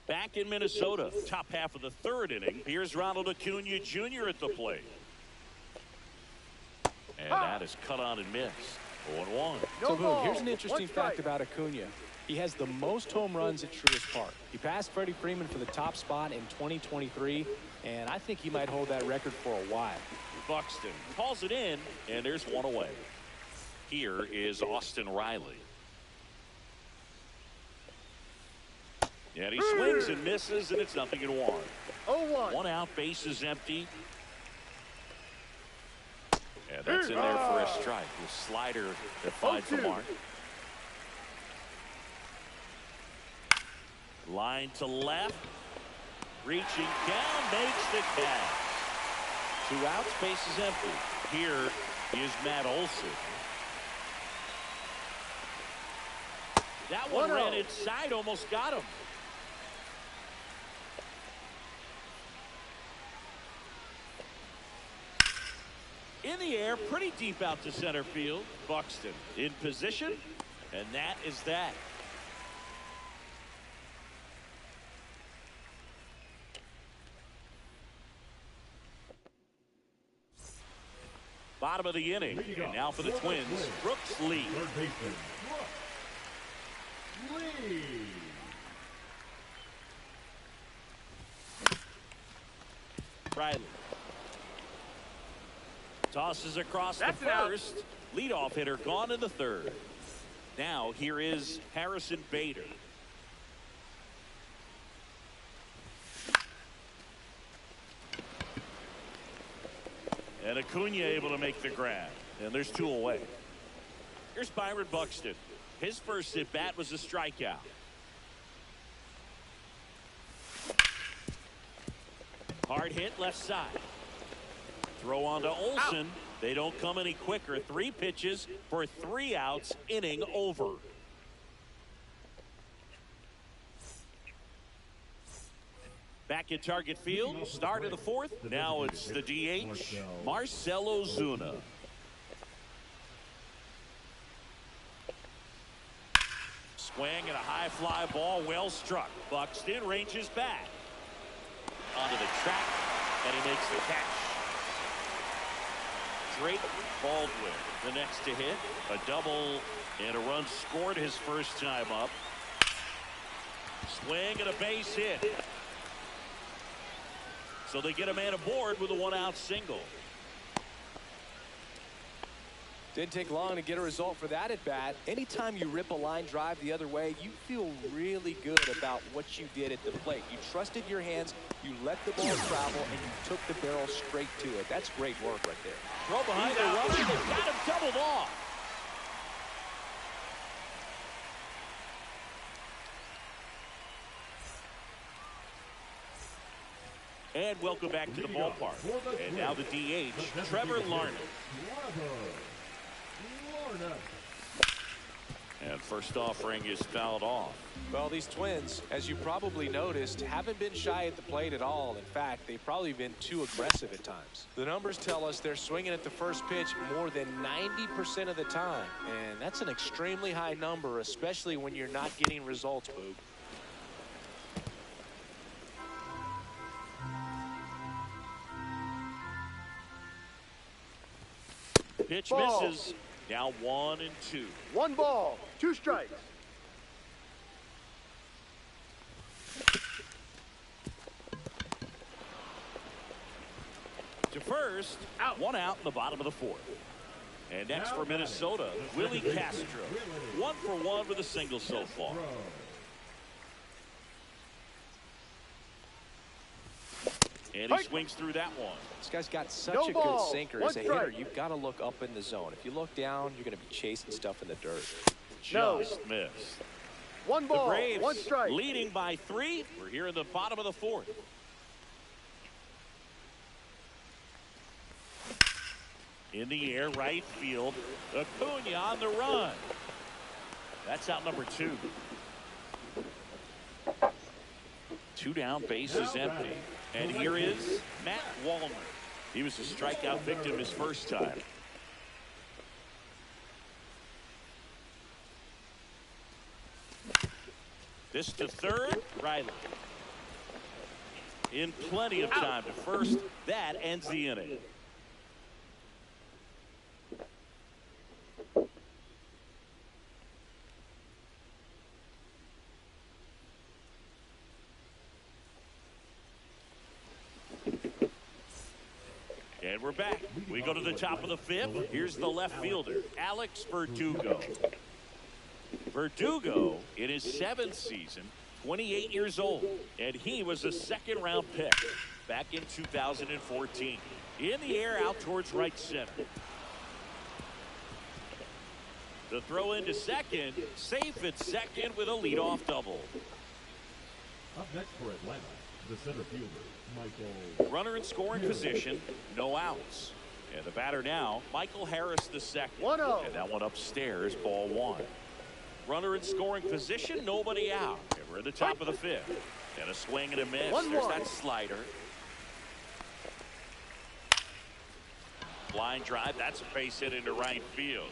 Back in Minnesota, top half of the 3rd inning. Here's Ronald Acuna Jr. at the plate. And that is cut on and missed. 0-1. So, Boone, here's an interesting fact about Acuna. He has the most home runs at Truist Park. He passed Freddie Freeman for the top spot in 2023, and I think he might hold that record for a while. Buxton calls it in, and there's one away. Here is Austin Riley. And he swings and misses, and it's 0-1. 0-1. 1 out, base is empty. And that's in there for a strike. The slider that finds the mark. Line to left. Reaching down, makes the catch. 2 outs, base is empty. Here is Matt Olson. That one ran inside, almost got him. In the air, pretty deep out to center field. Buxton in position, and that is that. Bottom of the inning, and now for the Twins, Brooks Lee. Third baseman, Brooks Lee. Riley. Tosses across the first. Leadoff hitter gone in the 3rd. Now here is Harrison Bader. And Acuna able to make the grab. And there's 2 away. Here's Byron Buxton. His first at bat was a strikeout. Hard hit left side. Throw on to Olson. They don't come any quicker. 3 pitches for 3 outs. Inning over. Back at Target Field. Start of the 4th. Now it's the DH, Marcell Ozuna. Swing and a high fly ball. Well struck. Buxton ranges back. Onto the track. And he makes the catch. Drake Baldwin, the next to hit. A double and a run scored his first time up. Swing and a base hit. So they get a man aboard with a one-out single. Didn't take long to get a result for that at bat. Anytime you rip a line drive the other way, you feel really good about what you did at the plate. You trusted your hands, you let the ball travel, and you took the barrel straight to it. That's great work right there. Throw behind the runner. They've got him doubled off. And welcome back to the ballpark. And now the DH, Trevor Larned. And first offering is fouled off. Well, these Twins, as you probably noticed, haven't been shy at the plate at all. In fact, they've probably been too aggressive at times. The numbers tell us they're swinging at the first pitch more than 90% of the time. And that's an extremely high number, especially when you're not getting results, Boog. Pitch Ball. misses. Now 1-2. 1 ball, 2 strikes. To first, Out. 1 out in the bottom of the 4th. And next for Minnesota, Willie Castro. 1 for 1 with a single so far. And he swings through that one. This guy's got such No a ball. good sinker 1 as a hitter. strike. You've got to look up in the zone. If you look down, you're going to be chasing stuff in the dirt. No. Just missed. 1 The ball, Braves 1 strike. leading by 3. We're here in the bottom of the 4th. In the air, right field. Acuna on the run. That's out number 2. 2 down, base is empty. And here is Matt Wallner. He was a strikeout victim his first time. This to third, Riley. In plenty of time to first. That ends the inning. And we're back. We go to the top of the 5th. Here's the left fielder, Alex Verdugo. Verdugo, in his 7th season, 28 years old, and he was a 2nd-round pick back in 2014. In the air, out towards right center. The throw into second, safe at second with a leadoff double. Up next for Atlanta, the center fielder, Michael. Runner in scoring position, no outs. And the batter now, Michael Harris the second. 1-0. And that one upstairs, ball 1. Runner in scoring position, nobody out. And we're at the top of the 5th. And a swing and a miss. 1-1. There's that slider. Line drive, that's a base hit into right field.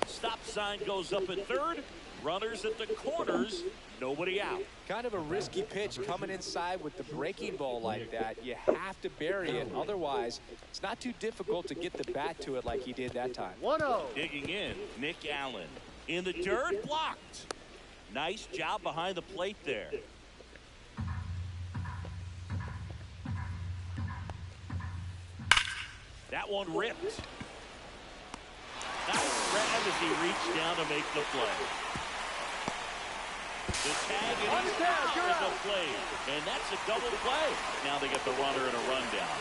Stop sign goes up at third. Runners at the corners, nobody out. Kind of a risky pitch coming inside with the breaking ball like that. You have to bury it. Otherwise, it's not too difficult to get the bat to it like he did that time. 1-0. Digging in, Nick Allen. In the dirt, blocked. Nice job behind the plate there. That one ripped. Nice grab as he reached down to make the play. The tag and he's out for the play. And that's a double play. Now they get the runner and a run down.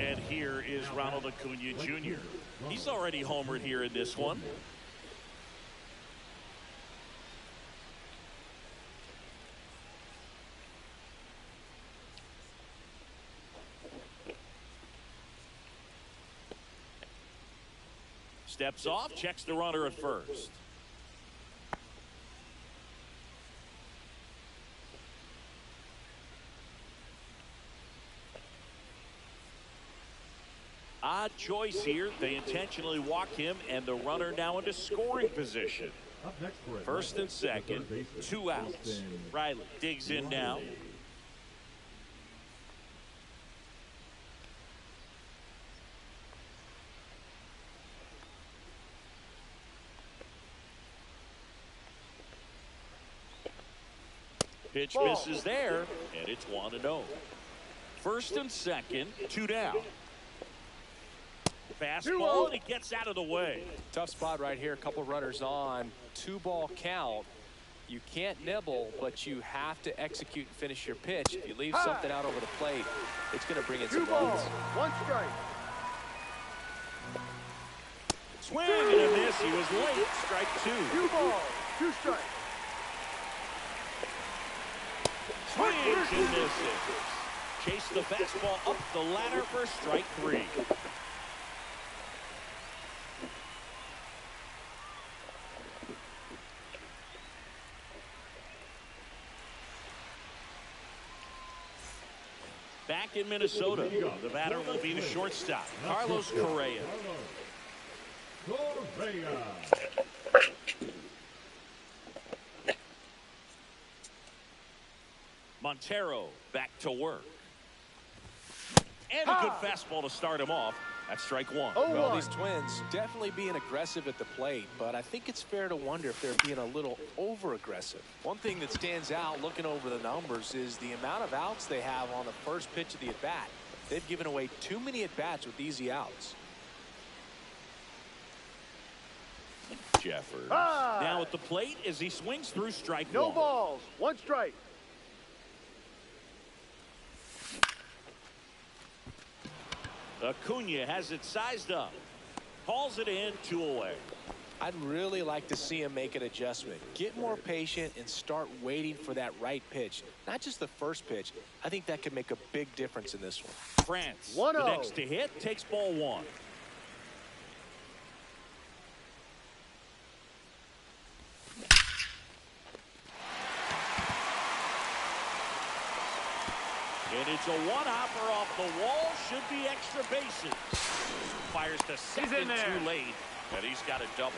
And here is Ronald Acuna Jr. He's already homered here in this one. Steps off, checks the runner at first. Odd tough choice here. They intentionally walk him, and the runner now into scoring position. Up next for Atlanta, First and the second, third baseman, 2 outs. Austin Riley digs in now. Riley. Pitch Ball. misses there, and it's 1-0. First and second, 2 down. Fastball, and he gets out of the way. Tough spot right here. A couple runners on. 2-ball count. You can't nibble, but you have to execute and finish your pitch. If you leave something out over the plate, it's going to bring in 2 some balls, runs. 1 strike. Swing and a miss. He was late. Strike 2. 2 balls, 2 strikes. Swings and misses. Chase the fastball up the ladder for strike 3. Back in Minnesota, the batter will be the shortstop, Carlos Correa. Correa. Montero back to work. And a good fastball to start him off. That's strike 1. Well, these Twins definitely being aggressive at the plate, but I think it's fair to wonder if they're being a little over-aggressive. One thing that stands out looking over the numbers is the amount of outs they have on the first pitch of the at-bat. They've given away too many at-bats with easy outs. Jeffers now at the plate as he swings through strike 1. No balls, 1 strike. Acuna has it sized up. Calls it in, 2 away. I'd really like to see him make an adjustment. Get more patient and start waiting for that right pitch. Not just the first pitch. I think that could make a big difference in this one. France, 1-0. the next to hit, takes ball 1. And it's a one-hopper off the wall. Should be extra bases. Fires to second too late, and he's got a double.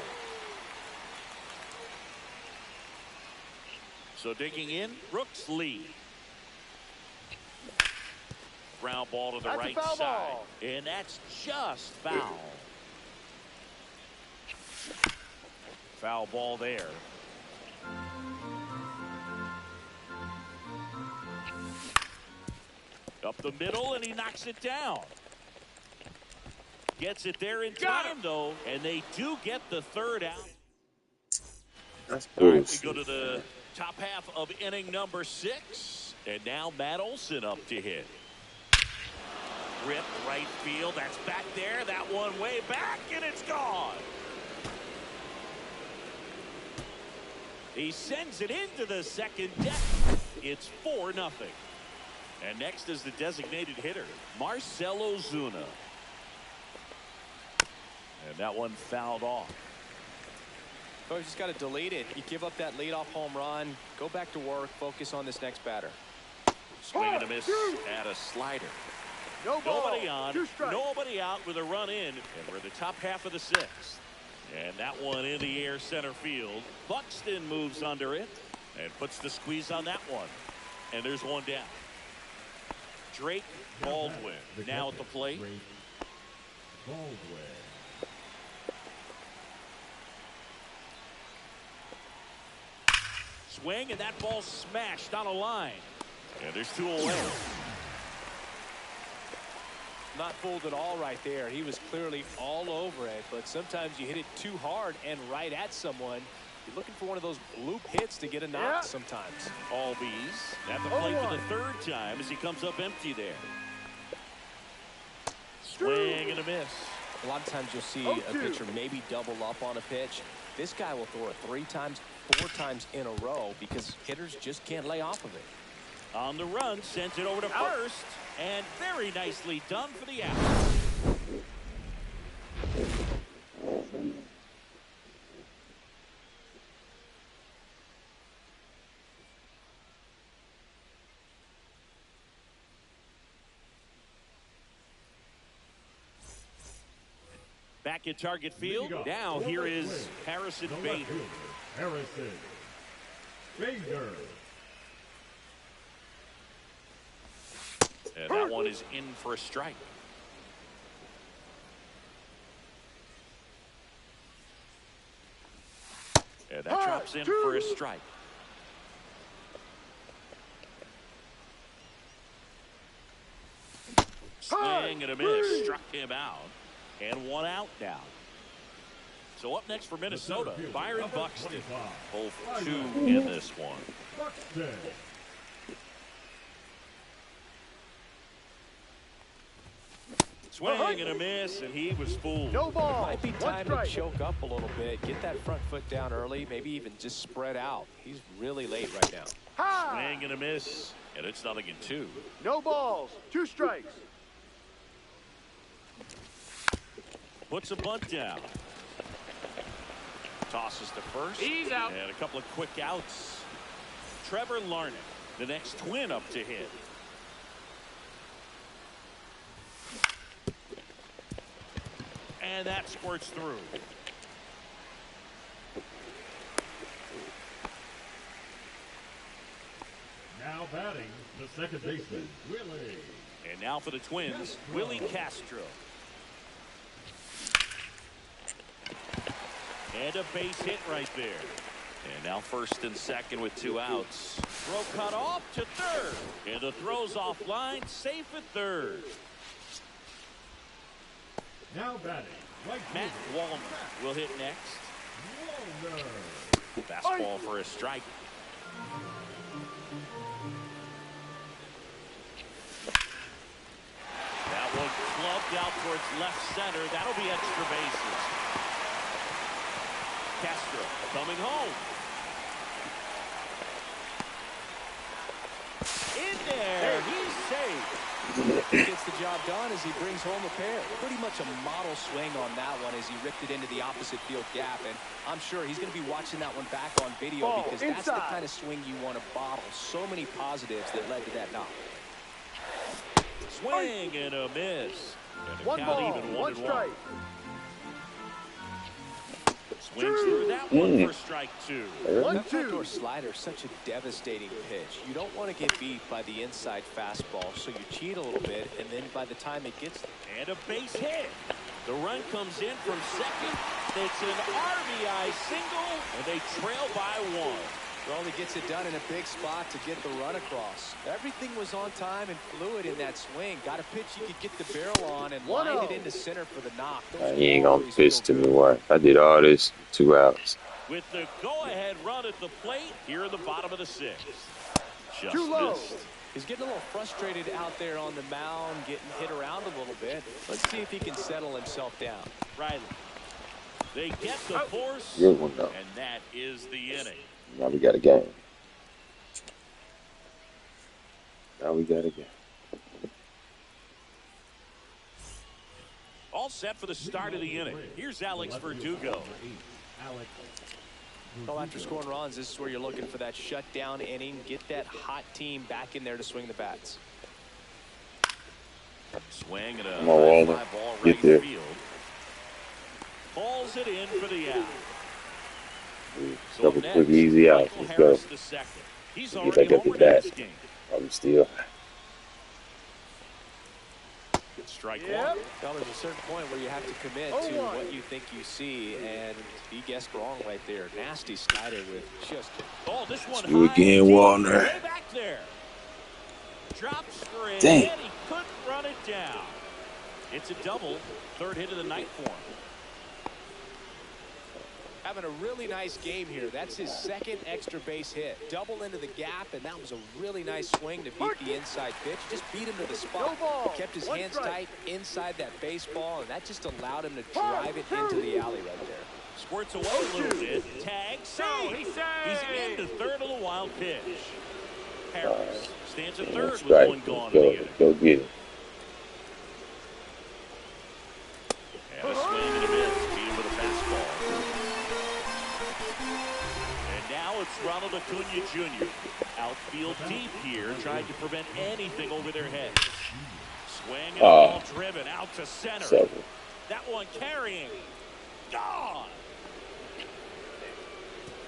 So digging in, Brooks Lee. Ground ball to the That's a right foul side. ball. And that's just foul. Foul ball there. Up the middle, and he knocks it down. Gets it there in time, though, and they do get the third out. That's We good. go to the top half of inning number 6, and now Matt Olson up to hit. Rip right field. That's back there. That one way back, and it's gone. He sends it into the second deck. It's 4-0. And next is the designated hitter, Marcell Ozuna. And that one fouled off. Coach just got to delete it. You give up that leadoff home run, go back to work, focus on this next batter. Swing and a miss at a slider. No ball, Nobody on, 2 strikes. nobody out with a run in, and we're in the top half of the 6th. And that one in the air center field. Buxton moves under it and puts the squeeze on that one. And there's one down. Drake Baldwin now at the plate. Drake Baldwin. Swing, and that ball smashed on a line. And there's 2 away. Not fooled at all right there. He was clearly all over it, but sometimes you hit it too hard and right at someone. You're looking for one of those bloop hits to get a knock sometimes. Albies at the plate for the 3rd time as he comes up empty there. Swing and a miss. A lot of times you'll see a pitcher maybe double up on a pitch. This guy will throw it 3 times, 4 times in a row because hitters just can't lay off of it. On the run, sent it over to first, and very nicely done for the out. Back at target field. Now here is Harrison Bader. Harrison Bader. And that one is in for a strike. And that drops in for a strike. Swing and a miss. Struck him out. And one out now. So up next for Minnesota, Byron Buxton. Both 2 in this one. Buxton. Swing and a miss, and he was fooled. No ball. Might be time to choke up a little bit, get that front foot down early, maybe even just spread out. He's really late right now. Swing and a miss, and it's 0-2. No balls. 2 strikes. Puts a bunt down. Tosses to first. He's out. And a couple of quick outs. Trevor Larnach, the next Twin up to hit. And that squirts through. Now batting, the second baseman, Willie. And now for the Twins, Willie Castro. And a base hit right there. And now first and second with 2 outs. Throw cut off to third. And the throw's offline, safe at third. Now batting, right Matt fielder, Wallner will hit next. Wallner. Fastball for a strike. That one clubbed out towards left center. That'll be extra bases. Castro coming home. In there. He's safe. He gets the job done as he brings home a pair. Pretty much a model swing on that one as he ripped it into the opposite field gap. And I'm sure he's going to be watching that one back on video because that's the kind of swing you want to bottle. So many positives that led to that knock. Swing and a miss. And the 1 count ball. even 1 strike. Swings through that one for strike 2. That backdoor slider is such a devastating pitch. You don't want to get beat by the inside fastball, so you cheat a little bit, and then by the time it gets And a base hit. The run comes in from second. It's an RBI single, and they trail by 1. Well, he gets it done in a big spot to get the run across. Everything was on time and fluid in that swing. Got a pitch you could get the barrel on and lined it into center for the knock. He ain't gonna pitch to me. Why? I did all this 2 outs. With the go-ahead run at the plate here in the bottom of the 6th. Just Too low. missed. He's getting a little frustrated out there on the mound, getting hit around a little bit. Let's see if he can settle himself down. Riley. They get the force, Good one, though. and that is the inning. Now we got a game. Now we got a game. All set for the start of the inning. Here's Alex Verdugo. Alex. Well, after scoring runs, this is where you're looking for that shutdown inning. Get that hot team back in there to swing the bats. Swing and a Come on, Walden. fly ball Get right there. field. Falls it in for the out. So Couple next, quick, easy outs. Michael Let's go. Harris the second. He's Get already back up to homered in bat. this game. I'm still. Strike Yep. one. Well, there's a certain point where you have to commit to what you think you see, and he guessed wrong right there. Nasty slider with just... Oh, this one You high again, and deep, Warner. way back there. Drops for a Dang. hit. He couldn't run it down. It's a double. 3rd hit of the night for him. Having a really nice game here. That's his 2nd extra base hit. Double into the gap, and that was a really nice swing to beat the inside pitch. Just beat him to the spot. No ball. Kept his 1 hands strike. tight inside that baseball, and that just allowed him to drive it into the alley right there. Squirts away a little bit. Tag, save. He's into 3rd of the wild pitch. Harris stands at 3rd with Strike. one gone in Go, the inning. go get it. And a swing and a miss. Beat him with a fastball. And now it's Ronald Acuna Jr. Outfield deep here, trying to prevent anything over their heads. Swing and ball driven out to center. 7. That one carrying. Gone.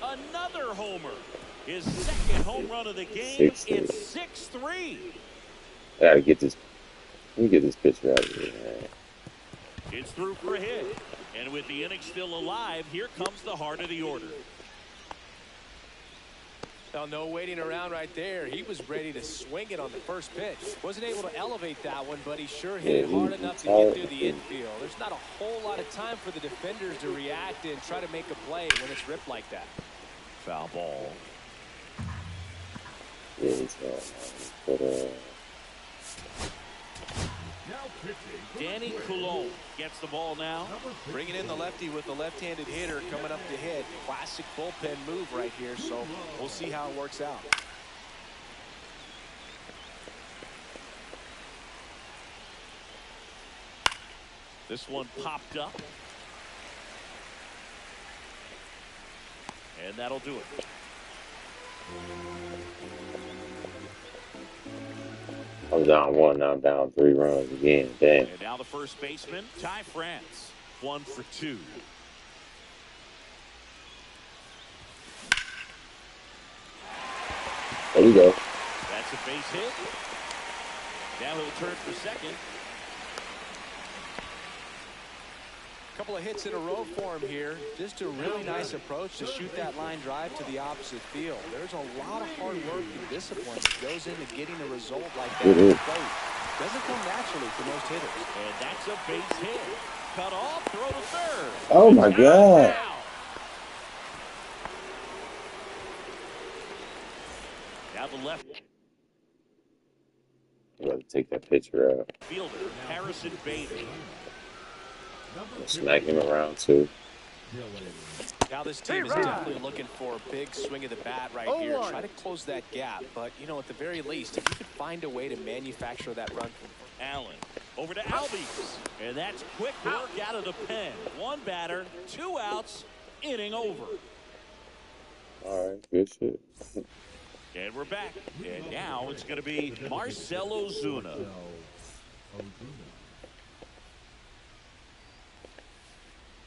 Another homer. His second home run of the game. 6-3. It's 6-3. I gotta get this. Let me get this picture out of here, man. It's through for a hit. And with the inning still alive, here comes the heart of the order. Well, no waiting around right there. He was ready to swing it on the first pitch. Wasn't able to elevate that one, but he sure hit it hard enough to get through the infield. There's not a whole lot of time for the defenders to react and try to make a play when it's ripped like that. Foul ball. Yeah, he's but Now pitching. Danny Coulombe gets the ball now. Bringing in the lefty with the left-handed hitter coming up to hit. Classic bullpen move right here, so we'll see how it works out. This one popped up. And that'll do it. I'm down 1, now I'm down 3 runs again. Damn. And now the first baseman, Ty France, 1 for 2. There we go. That's a base hit. Now he'll turn for second. Couple of hits in a row for him here. Just a really nice approach to shoot that line drive to the opposite field. There's a lot of hard work and discipline that goes into getting a result like that. Doesn't come naturally for most hitters. And that's a base hit. Cut off, throw to third. Oh my God. Now the left I'm going to take that picture out. fielder, Harrison Bader. Smack him around too. Now this team is definitely looking for a big swing of the bat right here. Try to close that gap, but you know, at the very least, if you could find a way to manufacture that run. Allen over to Albies, and that's quick work out of the pen. One batter, 2 outs, inning over. All right, good shit. And we're back, and now it's going to be Marcell Ozuna.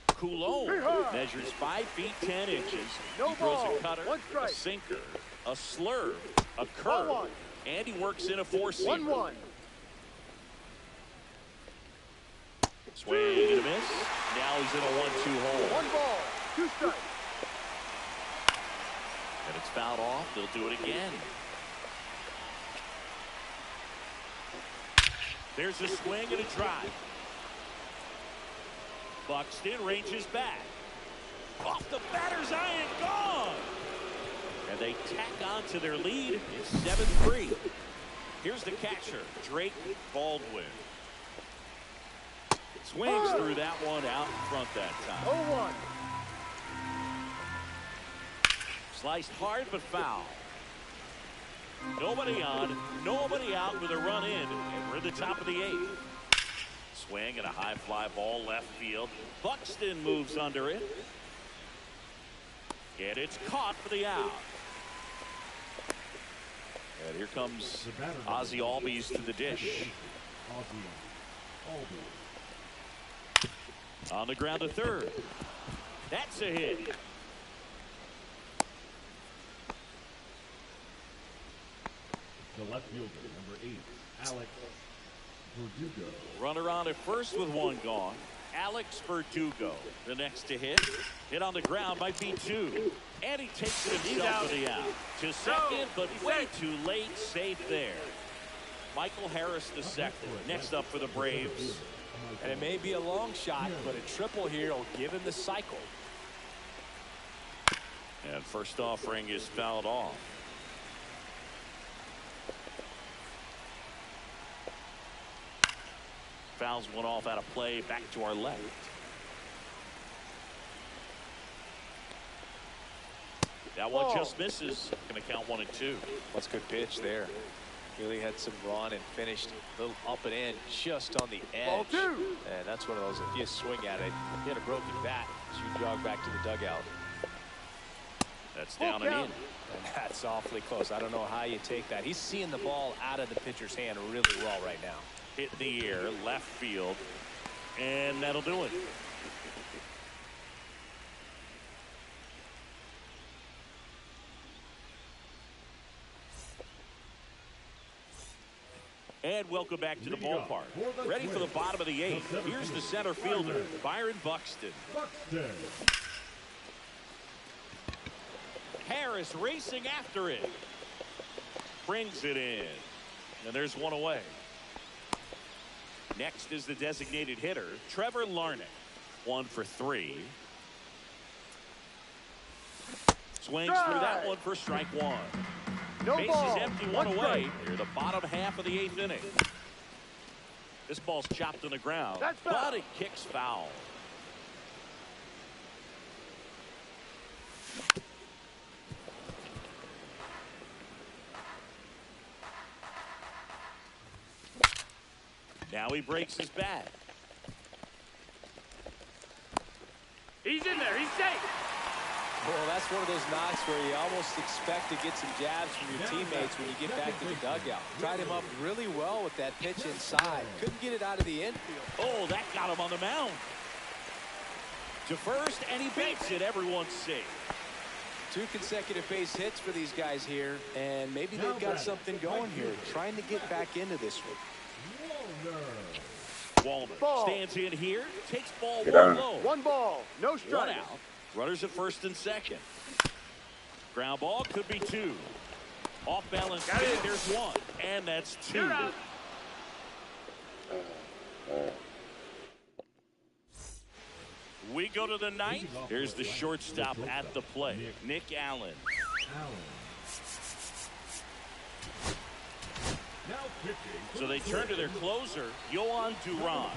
Coulombe measures 5 feet 10 inches. He throws a cutter, a sinker, a slurve, a curve, and he works in a 4-seamer. Swing and a miss. Now he's in a 1-2 hole. 1 ball, 2 strikes. And it's fouled off. They'll do it again. There's a swing and a drive. Buxton ranges back. Off the batter's iron, gone. And they tack on to their lead. It's 7-3. Here's the catcher, Drake Baldwin. Swings through that one out in front that time. 0-1. Sliced hard but foul. Nobody on, nobody out with a run in, and we're at the top of the 8th. Swing and a high fly ball left field. Buxton moves under it. And it's caught for the out. And here comes Ozzy Albies to the dish. On the ground to third. That's a hit. The left fielder, number 8, Alex Verdugo. Runner on at first with 1 gone. Alex Verdugo, the next to hit. Hit on the ground might be 2. And he takes it himself for the out. To second, but way too late. Safe there. Michael Harris the second. Next up for the Braves. And it may be a long shot, but a triple here will give him the cycle. And first offering is fouled off. Fouls one off out of play, back to our left. That one just misses. Going to count 1 and 2. That's a good pitch there. Really had some run and finished a little up and in just on the edge. Ball 2. And that's one of those, if you swing at it, you hit a broken bat as you jog back to the dugout. That's down and in. And that's awfully close. I don't know how you take that. He's seeing the ball out of the pitcher's hand really well right now. Hit in the air, left field. And that'll do it. And welcome back to the ballpark. Ready for the bottom of the eighth. Here's the center fielder, Byron Buxton. Harris racing after it. Brings it in. And there's one away. Next is the designated hitter, Trevor Larnach. 1 for 3. Swings through that one for strike one. No Base ball. is empty, one away. Near the bottom half of the eighth inning. This ball's chopped on the ground, That's foul. but it kicks foul. Now he breaks his bat. He's in there. He's safe. Well, that's one of those knocks where you almost expect to get some jabs from your teammates when you get back to the dugout. Tied him up really well with that pitch inside. Couldn't get it out of the infield. Oh, that got him on the mound. To first, and he beats it. Everyone's safe. 2 consecutive base hits for these guys here, and maybe they've got something going here, trying to get back into this one. Wallner Ball. stands in here, takes ball Get one out. low. 1 ball. No One strikes. out. Runners at first and second. Ground ball could be 2. Off balance. Got it. There's 1, and that's 2. You're out. We go to the ninth. Here's the shortstop at the plate, Nick Allen. So they turn to their closer, Yohan Duran.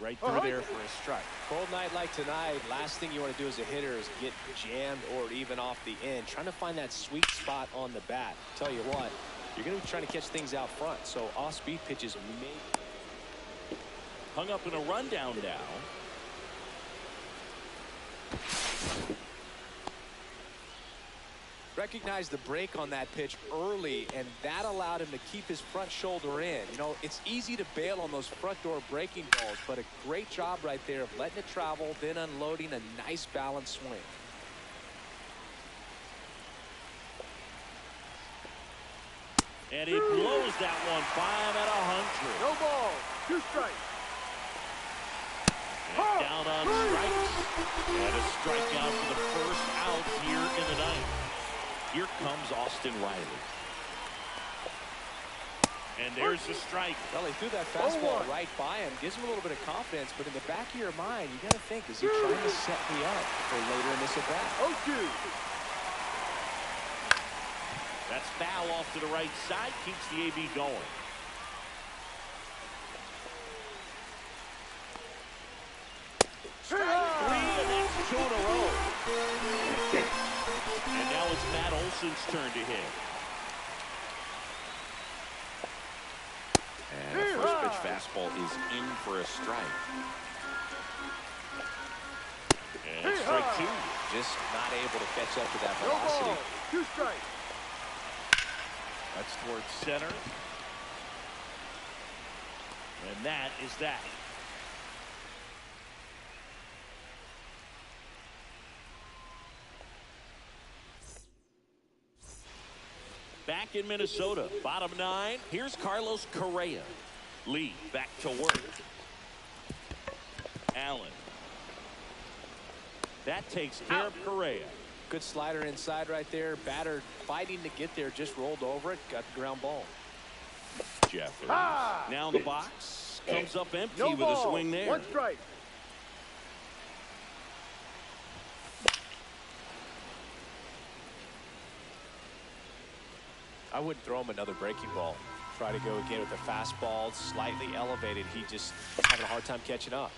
Right through there for a strike. Cold night like tonight, last thing you want to do as a hitter is get jammed or even off the end. Trying to find that sweet spot on the bat. Tell you what, you're going to be trying to catch things out front. So off-speed pitches may... Hung up in a rundown now. Recognized the break on that pitch early, and that allowed him to keep his front shoulder in. You know, it's easy to bail on those front door breaking balls, but a great job right there of letting it travel, then unloading a nice balanced swing. And he blows that one by him at 100. No ball. 2 strikes. And down on strikes. And a strikeout for the first out here in the ninth. Here comes Austin Riley. And there's the strike. Well, he threw that fastball right by him. Gives him a little bit of confidence, but in the back of your mind, you got to think, is he trying to set me up for later in this at-bat? 0-2. That's foul off to the right side. Keeps the AB going. Strike 3, and that's 2 in a row. And now it's Matt Olson's turn to hit. And the first pitch fastball is in for a strike. And strike 2. Just not able to catch up to that No velocity. ball. 2 strikes. That's towards center. And that is that. Back in Minnesota, bottom 9. Here's Carlos Correa. Lee back to work. Allen. That takes care of Correa. Good slider inside right there. Batter fighting to get there, just rolled over it, got the ground ball. Jeffers. Ah! Now in the box. Comes up empty No with ball. a swing there. 1 strike. I wouldn't throw him another breaking ball. Try to go again with the fastball, slightly elevated. He just having a hard time catching up.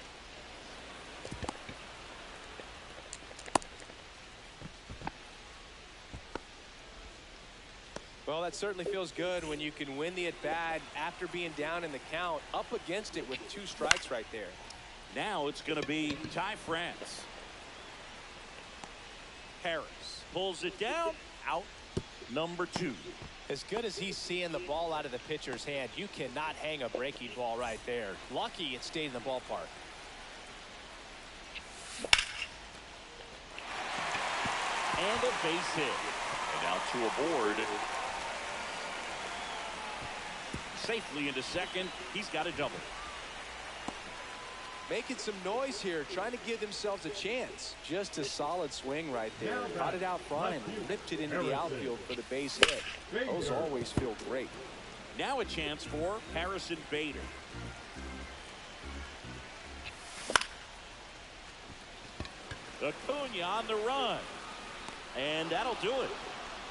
Well, that certainly feels good when you can win the at-bat after being down in the count, up against it with 2 strikes right there. Now it's going to be Ty France. Harris pulls it down, out. number 2. As good as he's seeing the ball out of the pitcher's hand, you cannot hang a breaking ball right there. Lucky it stayed in the ballpark. And a base hit. And now 2 aboard. Safely into second. He's got a double. Making some noise here, trying to give themselves a chance. Just a solid swing right there. Caught it out front and ripped it into the outfield for the base hit. Those always feel great. Now a chance for Harrison Bader. Acuna on the run. And that'll do it.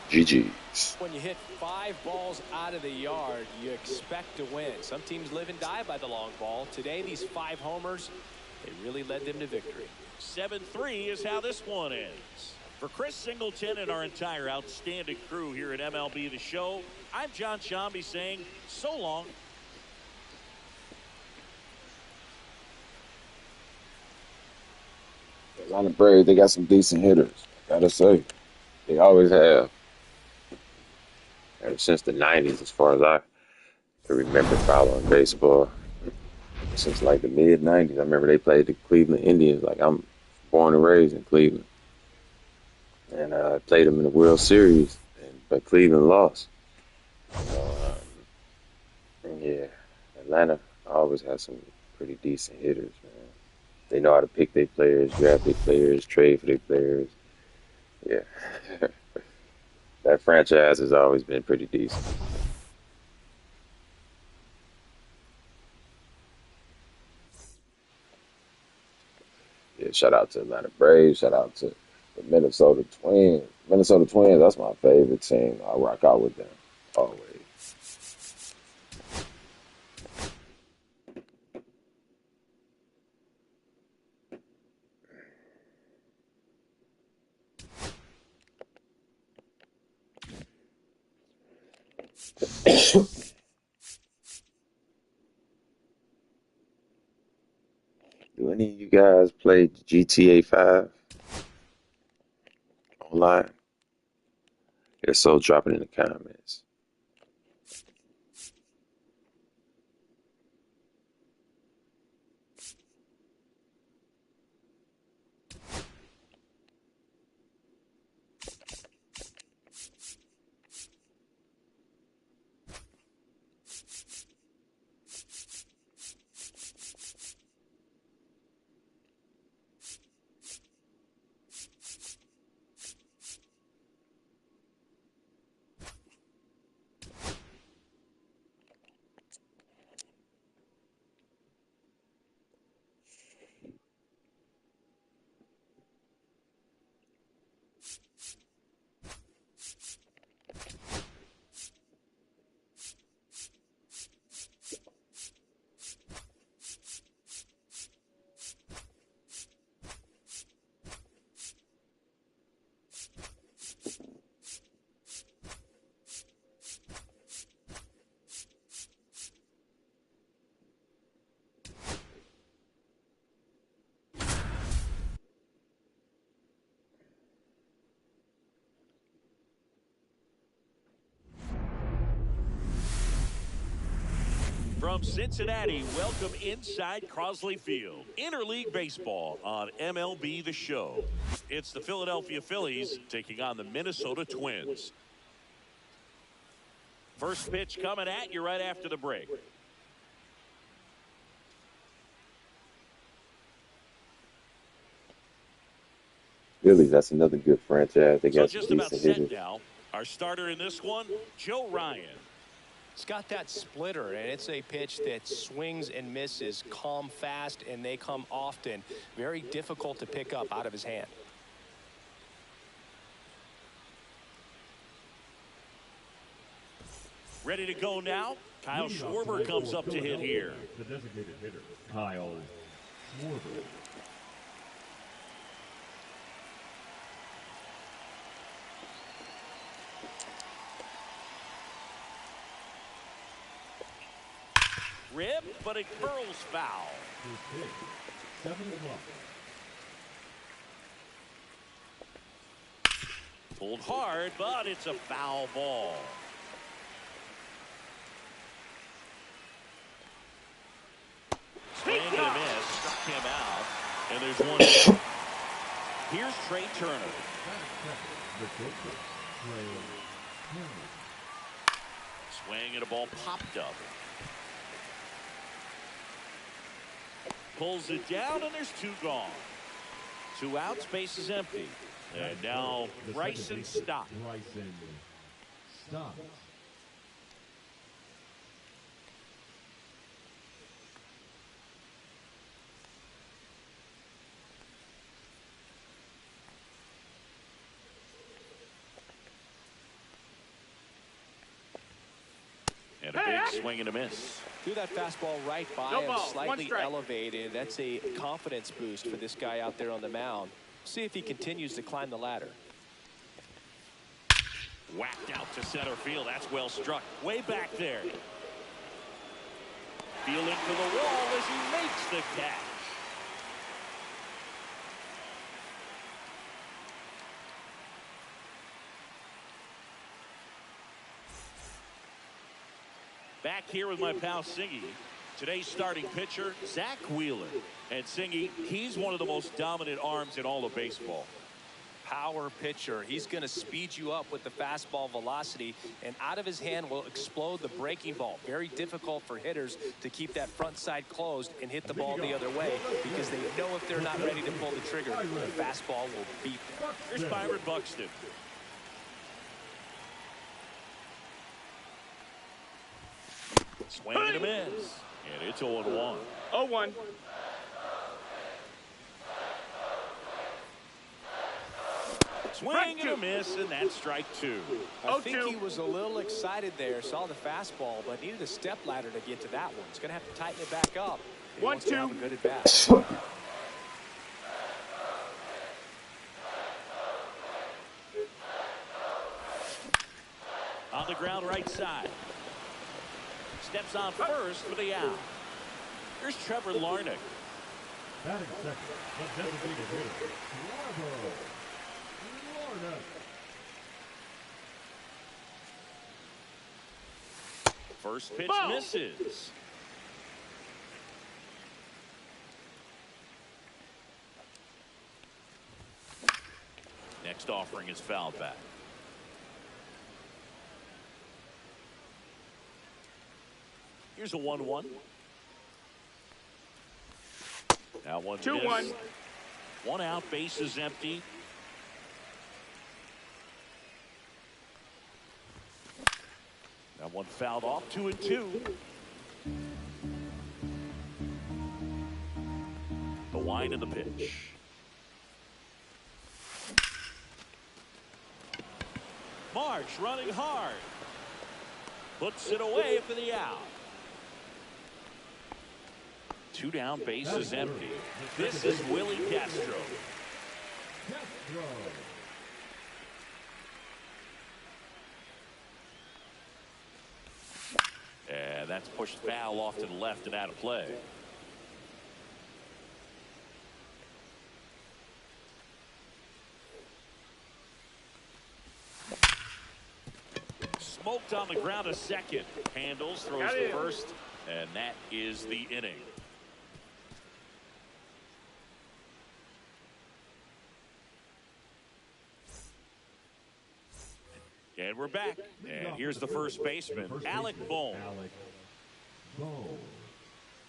GG's. When you hit 5 balls out of the yard, you expect to win. Some teams live and die by the long ball. Today, these 5 homers, they really led them to victory. 7-3 is how this one ends. For Chris Singleton and our entire outstanding crew here at MLB The Show, I'm John Shambi saying so long. Atlanta Braves, they got some decent hitters. Gotta say, they always have. Ever since the 90s, as far as I can remember following baseball. Since like the mid-90s. I remember they played the Cleveland Indians. Like, I'm born and raised in Cleveland. And I played them in the World Series, but Cleveland lost. Yeah, Atlanta always has some pretty decent hitters, man. They know how to pick their players, draft their players, trade for their players. Yeah. That franchise has always been pretty decent. Yeah, shout out to Atlanta Braves. Shout out to the Minnesota Twins. Minnesota Twins, that's my favorite team. I rock out with them always. Do any of you guys play GTA 5 online? If so, drop it in the comments. From Cincinnati, welcome inside Crosley Field. Interleague baseball on MLB The Show. It's the Philadelphia Phillies taking on the Minnesota Twins. First pitch coming at you right after the break. Phillies, that's another good franchise. They So got some just about decent set hitters. now. Our starter in this one, Joe Ryan. It's got that splitter, and it's a pitch that swings and misses, come fast, and they come often. Very difficult to pick up out of his hand. Ready to go now. Kyle Schwarber comes up to hit here. The designated hitter, Kyle Schwarber. Rip, but it curls foul. His pitch, 7 o'clock. Pulled hard, but it's a foul ball. Swing and a miss. Struck him out. And there's one down. Here's Trey Turner. Swing and a ball popped up. Pulls it down, and there's two gone. 2 outs, base is empty. And now Bryson Stott. Bryson Stott. And a big swing and a miss. Threw that fastball right by him, slightly elevated. That's a confidence boost for this guy out there on the mound. See if he continues to climb the ladder. Whacked out to center field. That's well struck. Way back there. Feeling for the wall as he makes the catch. Back here with my pal Singy. Today's starting pitcher, Zach Wheeler. And Singy, he's one of the most dominant arms in all of baseball. Power pitcher. He's going to speed you up with the fastball velocity, and out of his hand will explode the breaking ball. Very difficult for hitters to keep that front side closed and hit the ball the other way, because they know if they're not ready to pull the trigger, the fastball will beat them. Here's Byron Buxton. Swing and a miss. And it's 0-1. 0-1. Swing and a miss, and that's strike 2. I think he was a little excited there, saw the fastball, but needed a step ladder to get to that one. He's going to have to tighten it back up. He wants to have a good at bat. On the ground right side. Steps on first for the out. Here's Trevor Larnach. Batting second, the designated hitter, Trevor Larnach. First pitch misses. Next offering is fouled back. Here's a 1-1. Now 1-1. 1 out, base is empty. That one fouled off. 2-2. The wind and the pitch. Marsh running hard. Puts it away for the out. 2 down, base is empty. This is Willie Castro. And that's pushed foul off to the left and out of play. Smoked on the ground a second. Handles, throws to first, and that is the inning. And we're back. And here's the first baseman, Alec Bohm.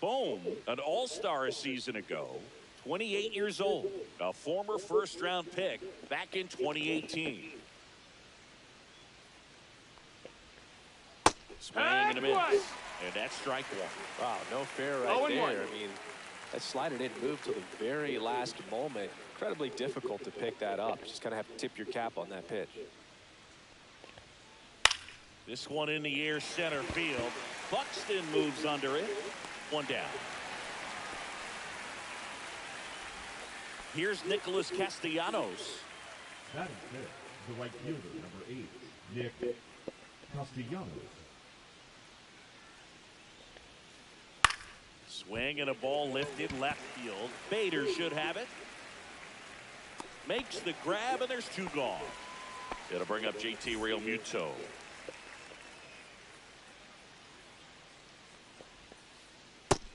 Bohm, an all-star a season ago, 28 years old, a former first-round pick back in 2018. Swing and a miss. And that's strike 1. Wow, no fair right there. I mean, that slider didn't move till the very last moment. Incredibly difficult to pick that up. Just kind of have to tip your cap on that pitch. This one in the air, center field. Buxton moves under it. 1 down. Here's Nicholas Castellanos. Batting fifth, the right fielder, number 8, Nick Castellanos. Swing and a ball lifted left field. Bader should have it. Makes the grab, and there's 2 gone. It'll bring up JT Realmuto.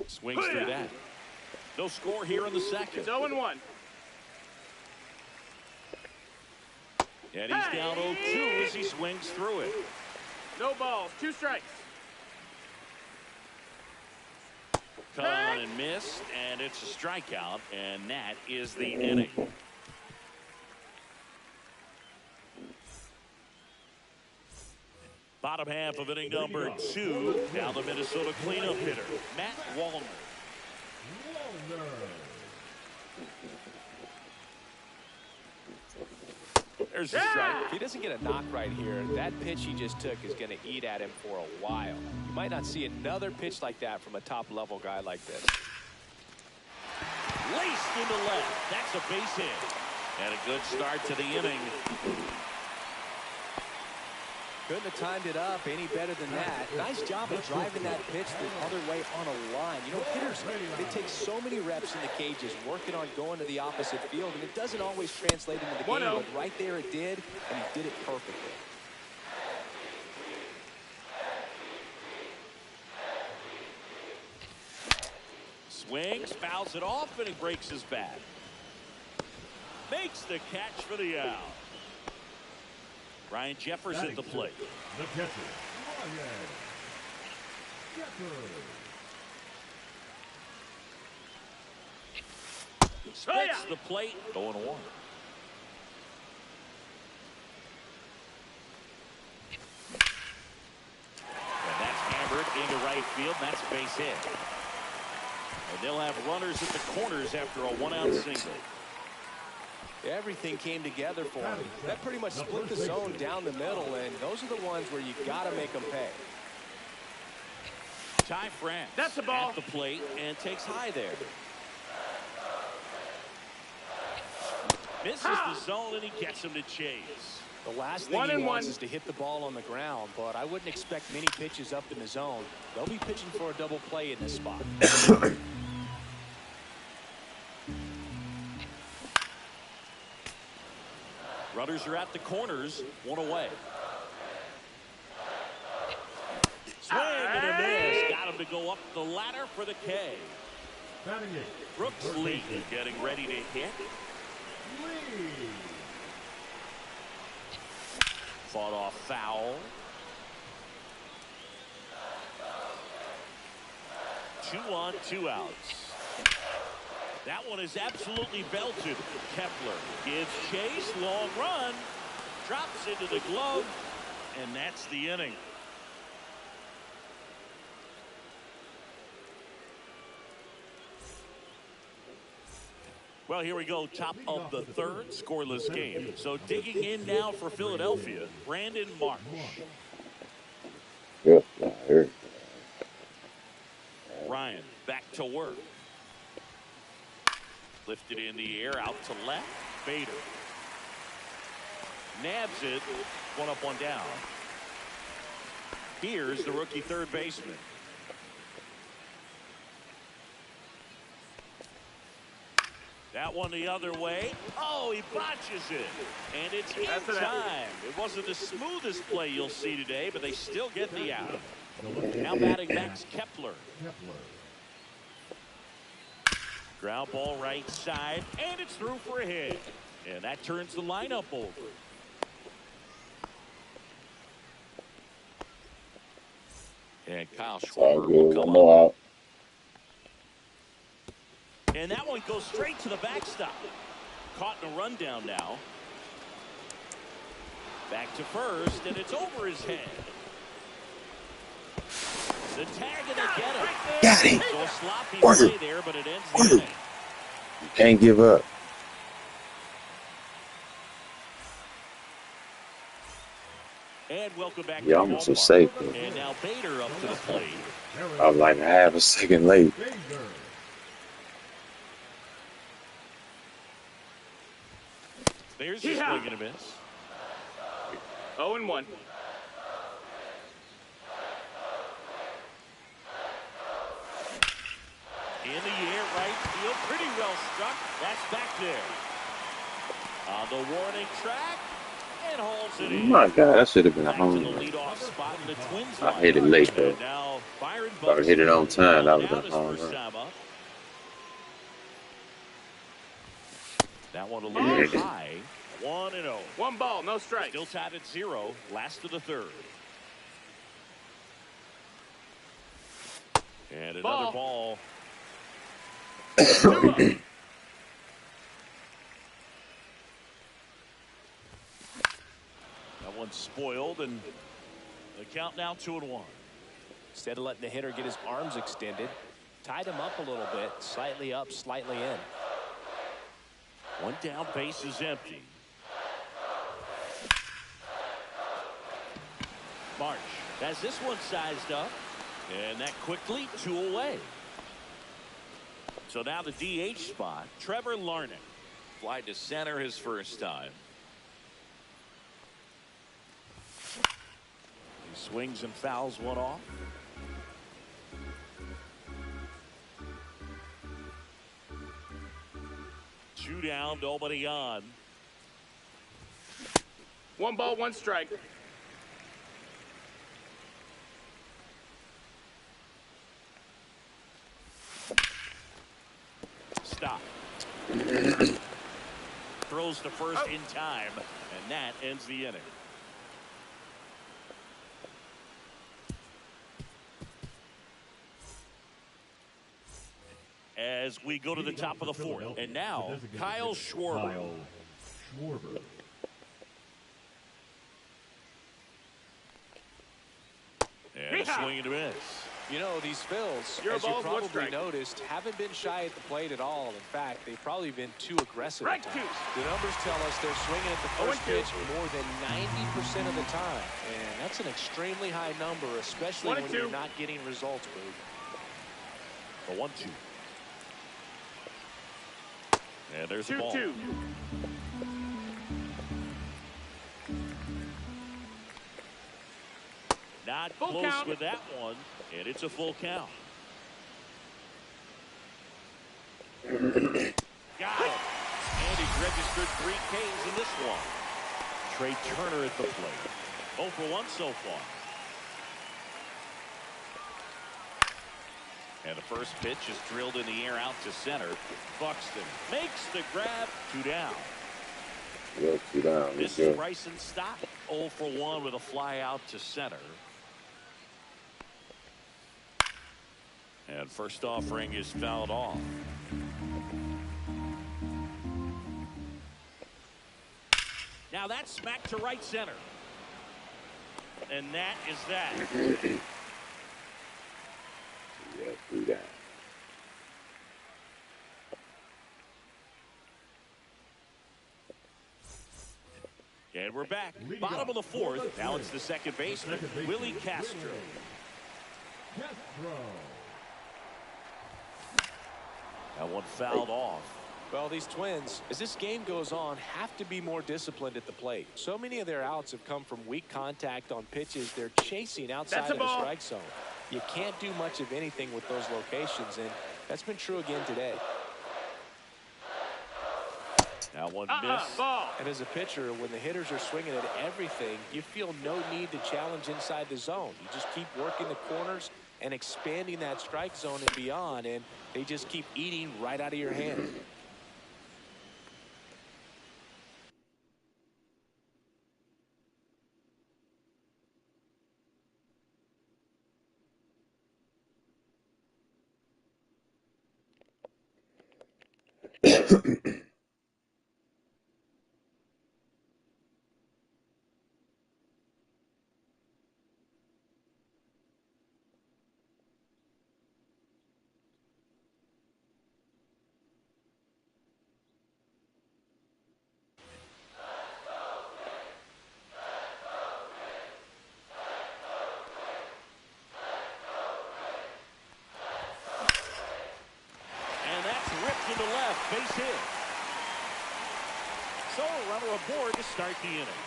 Swings through that. No score here in the second. It's 0-1. And he's down 0-2 as he swings through it. No balls. 2 strikes. Cut on and missed, and it's a strikeout, and that is the inning. Bottom half of inning number 2. Now the Minnesota cleanup hitter, Matt Wallner. There's a strike. If he doesn't get a knock right here, that pitch he just took is going to eat at him for a while. You might not see another pitch like that from a top-level guy like this. Laced into left. That's a base hit. And a good start to the inning. Couldn't have timed it up any better than that. Nice job of driving that pitch the other way on a line. You know, hitters, they take so many reps in the cages working on going to the opposite field, and it doesn't always translate into the game, but right there it did, and he did it perfectly. Swings, fouls it off, and he breaks his bat. Makes the catch for the out. Ryan Jeffers at the plate. The catcher, Ryan Jeffers. Splits the plate, 0-1. And that's hammered into right field. That's a base hit. And they'll have runners at the corners after a 1-out single. Everything came together for him. That pretty much split the zone down the middle, and those are the ones where you got to make them pay. Ty France That's the ball. at the plate and takes high there. Misses the zone, and he gets him to chase. The last thing he wants is to hit the ball on the ground, but I wouldn't expect many pitches up in the zone. They'll be pitching for a double play in this spot. Runners are at the corners, 1 away. Swing and a miss. Got him to go up the ladder for the K. Brooks Lee getting ready to hit. Fought off foul. 2 on, 2 outs. That one is absolutely belted. Kepler gives chase, long run, drops into the glove, and that's the inning. Well, here we go, top of the third, scoreless game. So digging in now for Philadelphia, Brandon Marsh. Yep, I heard. Ryan back to work. Lifted in the air, out to left. Bader nabs it. 1 up, 1 down. Here's the rookie third baseman. That one the other way. Oh, he botches it. And it's in time. It wasn't the smoothest play you'll see today, but they still get the out. Now batting Max Kepler. Ground ball right side, and it's through for a hit. And that turns the lineup over. And Kyle Schwarber will come up. And that one goes straight to the backstop. Caught in a rundown now. Back to first, and it's over his head. The tag and they get him. Got him. So a sloppy play there, but it ends the inning. You can't give up. And welcome back to Yeah, the I'm so ballpark. safe. And now Bader up to the plate. I was like half a second late. There's your swing and a miss. 0-1. In the air, right field, pretty well struck. That's back there. On the warning track, And hauls it in. My God, that should have been a Back to home the run. leadoff spot in the Twins I hit it lineup. late though. And now Byron If I would hit it Buxton on time, that would grounding have been out a his home first run. time up. That one a little high. 1-0. 1 ball, no strikes. Still tied at 0. Last of the third. And another ball. That one's spoiled, and the count now 2-1. Instead of letting the hitter get his arms extended, tied him up a little bit, slightly up, slightly in. One down, base is empty. March has this one sized up, and that quickly 2 away. So now the DH spot, Trevor Larnach. Fly to center his first time. He swings and fouls one off. Two down, nobody on. 1 ball, 1 strike. Stop. Throws to first in time, and that ends the inning. As we go to the top of the fourth, and now Kyle Schwarber. And a swing and a miss. You know, these Phils, Your as you ball, one probably strike. noticed, haven't been shy at the plate at all. In fact, they've probably been too aggressive Strike at two. times. The numbers tell us they're swinging at the first 0-2. pitch more than 90% of the time. And that's an extremely high number, especially when 1-2. you're not getting results, Boog. The 1-2. And there's the ball. 2-2. Not Full close count. with that one, and it's a full count. Got him. And he's registered 3 Ks in this one. Trey Turner at the plate. 0 for 1 so far. And the first pitch is drilled in the air out to center. Buxton makes the grab. 2 down. Yeah, 2 down. This is Bryson Stott. 0 for 1 with a fly out to center. And first offering is fouled off. Now that's smacked to right center. And that is that. Yeah, 3 down. And we're back. Bottom of the fourth. Now it's the second baseman, Willie Castro. That one fouled off. Well, these Twins, as this game goes on, have to be more disciplined at the plate. So many of their outs have come from weak contact on pitches they're chasing outside of the strike zone. You can't do much of anything with those locations, and that's been true again today. Now one miss. Ball. And as a pitcher, when the hitters are swinging at everything, you feel no need to challenge inside the zone. You just keep working the corners and expanding that strike zone and beyond, and they just keep eating right out of your hand. To the left, base hit. So a runner aboard to start the inning.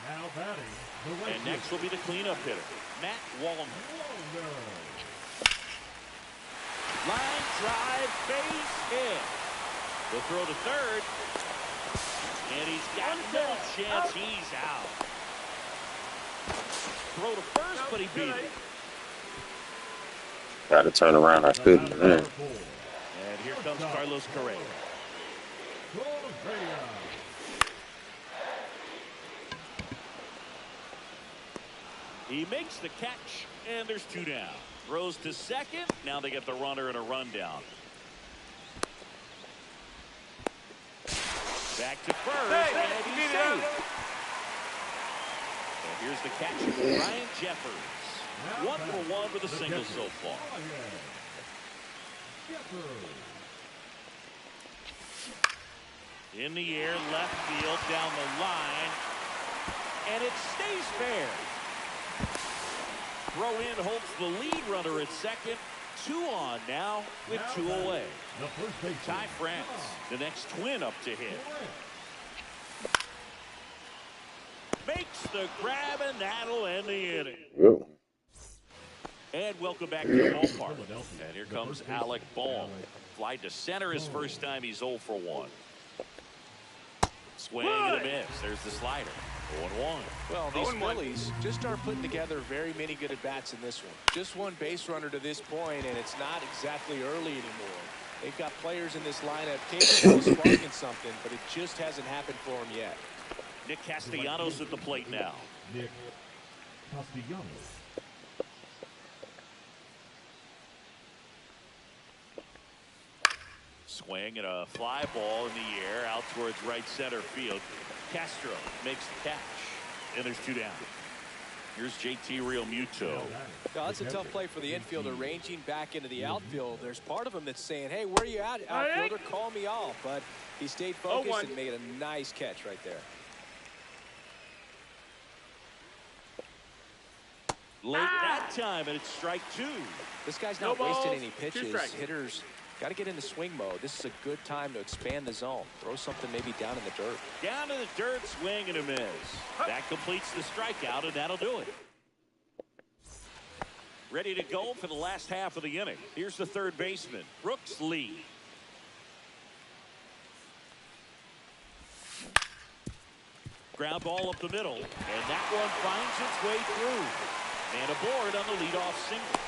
Now batting, the right And next will be the cleanup hitter, Matt Wallner. Line drive, base hit. The throw to third, And he's got no chance. He's out. Throw to first, but he beat it. Got to turn around. I couldn't, man. And here comes Carlos Correa. He makes the catch, and there's 2 down. Throws to second. Now they get the runner and a rundown. Back to first, and he's safe. And here's the catcher, Ryan Jeffers. 1 for 1 with a single so far. In the air, left field, down the line, and it stays fair. Throw in holds the lead runner at second. 2 on now with 2 away. Ty France, the next Twin up to hit. Makes the grab, and that'll end the inning. Whoa. And welcome back to the ballpark. And here comes Alec Bohm. Fly to center his first time. He's 0 for 1. Swing and a miss. There's the slider. 0-1. Well, these Phillies just start putting together very many good at-bats in this one. Just 1 base runner to this point, and it's not exactly early anymore. They've got players in this lineup capable of sparking something, but it just hasn't happened for them yet. Nick Castellanos at the plate now. Nick Castellanos. Swing and a fly ball in the air out towards right center field. Castro makes the catch, and there's 2 down. Here's JT Realmuto. Now, that's a tough play for the infielder, ranging back into the outfield. There's part of him that's saying, hey, where are you at, outfielder? Call me off. But he stayed focused and made a nice catch right there. Late that time, and it's strike 2. This guy's not wasting any pitches. Hitters got to get into swing mode. This is a good time to expand the zone. Throw something maybe down in the dirt. Down to the dirt, swing and a miss. That completes the strikeout, and that'll do it. Ready to go for the last half of the inning. Here's the third baseman, Brooks Lee. Ground ball up the middle, and that one finds its way through. And aboard on the leadoff single.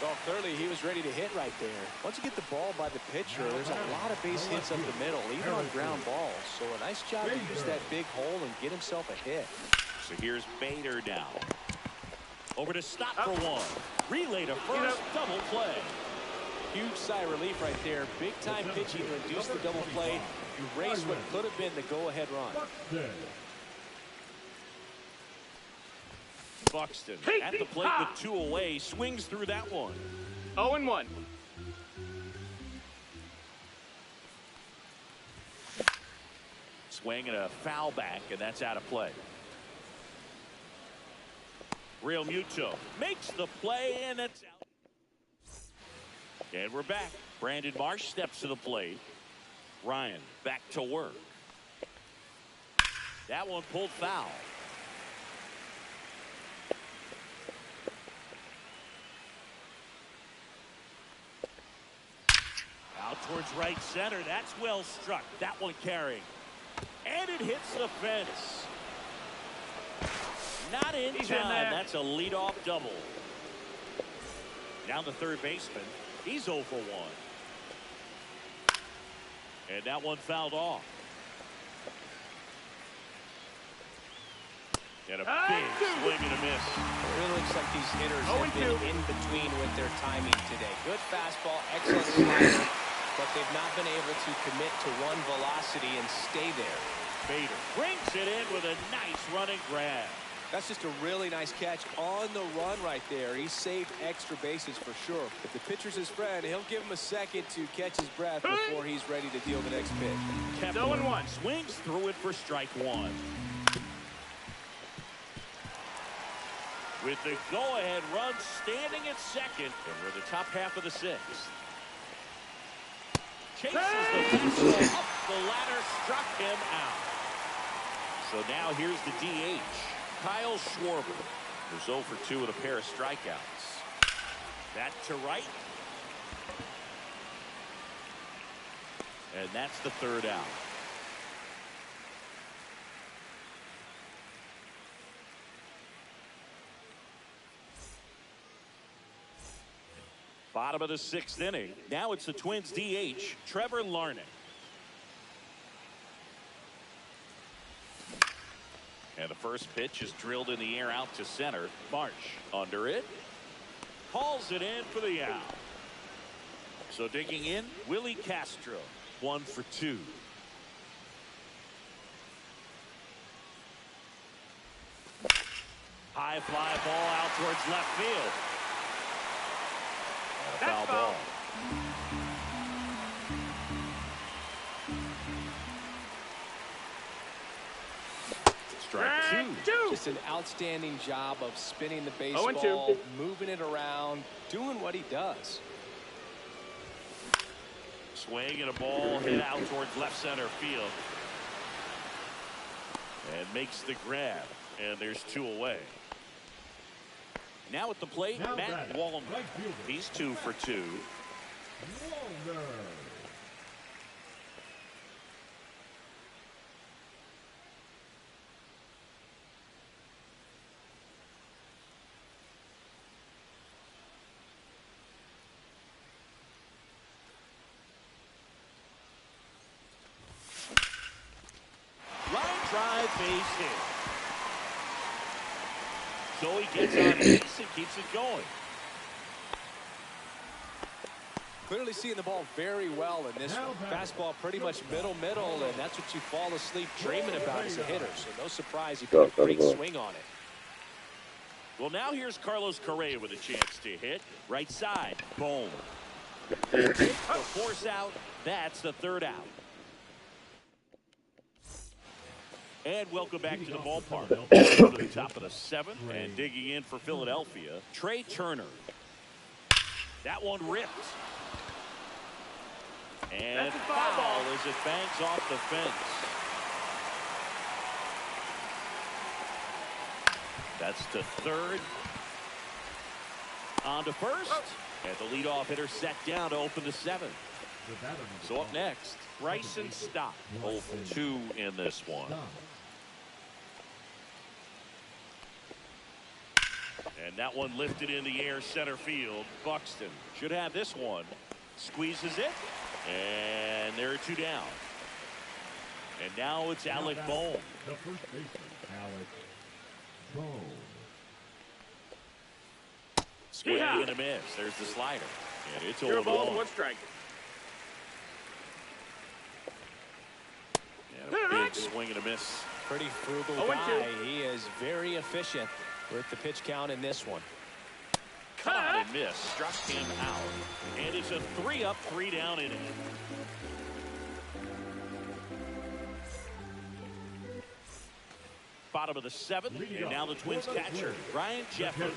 Well, clearly he was ready to hit right there. Once you get the ball by the pitcher, there's a lot of base hits up the middle, even on ground balls. So a nice job to use that big hole and get himself a hit. So here's Bader down. Over to stop for 1. Relay to first, double play. Huge sigh of relief right there. Big time pitching to induce the double play. You erase what could have been the go-ahead run. Buxton at the plate with 2 away, swings through that one. 0-1. Swing and a foul back, and that's out of play. Realmuto makes the play, and it's out. And we're back. Brandon Marsh steps to the plate. Ryan back to work. That one pulled foul. Out towards right center. That's well struck. That one carrying. And it hits the fence. Not in time. That's a leadoff double. Down the third baseman. He's 0 for 1. And that one fouled off. And a big swing and a miss. It really looks like these hitters have been in between with their timing today. Good fastball, excellent slider, but they've not been able to commit to one velocity and stay there. Bader brings it in with a nice running grab. That's just a really nice catch on the run right there. He saved extra bases for sure. If the pitcher's his friend, he'll give him a second to catch his breath before he's ready to deal the next pitch. Kepler swings through it for strike 1. With the go-ahead run standing at second, and we're the top half of the 6th. Chases the fastball up the ladder, struck him out. So now here's the DH. Kyle Schwarber, who's 0 for 2 with a pair of strikeouts. That to right. And that's the third out. Bottom of the 6th inning. Now it's the Twins DH, Trevor Larnach. And the first pitch is drilled in the air out to center. Marsh under it. Calls it in for the out. So digging in, Willie Castro. 1 for 2. High fly ball out towards left field. And a foul ball. Strike 2. Just an outstanding job of spinning the baseball, moving it around, doing what he does. Swing and a ball hit out towards left center field. And makes the grab. And there's 2 away. Now at the plate, Now Matt Wallner. right fielder. He's 2 for 2. Walner. Line drive, base hit. So he gets on base and keeps it going. Clearly seeing the ball very well in this one. Fastball pretty much middle, and that's what you fall asleep dreaming about as a hitter. So no surprise he put a great swing on it. Well, now here's Carlos Correa with a chance to hit. Right side. Boom. The force out. That's the 3rd out. And welcome back to the ballpark. To the top of the 7th and digging in for Philadelphia, Trey Turner. That one ripped. And foul as it bangs off the fence. That's to 3rd. On to 1st. And the leadoff hitter set down to open the 7th. So up next, Bryson Stott. 0 for 2 in this one. And that one lifted in the air center field. Buxton should have this one. Squeezes it. And there are 2 down. And now it's Alec Bohm. The first baseman, Alec Bohm. Swing and a miss. There's the slider. And it's 0 ball, 1 strike. And a big swing and a miss. Pretty frugal guy. He is very efficient with the pitch count in this one. Cut on and miss. Struck him out. And it's a 3-up, 3-down inning. Bottom of the 7th. And now the Twins catcher, Ryan Jeffers.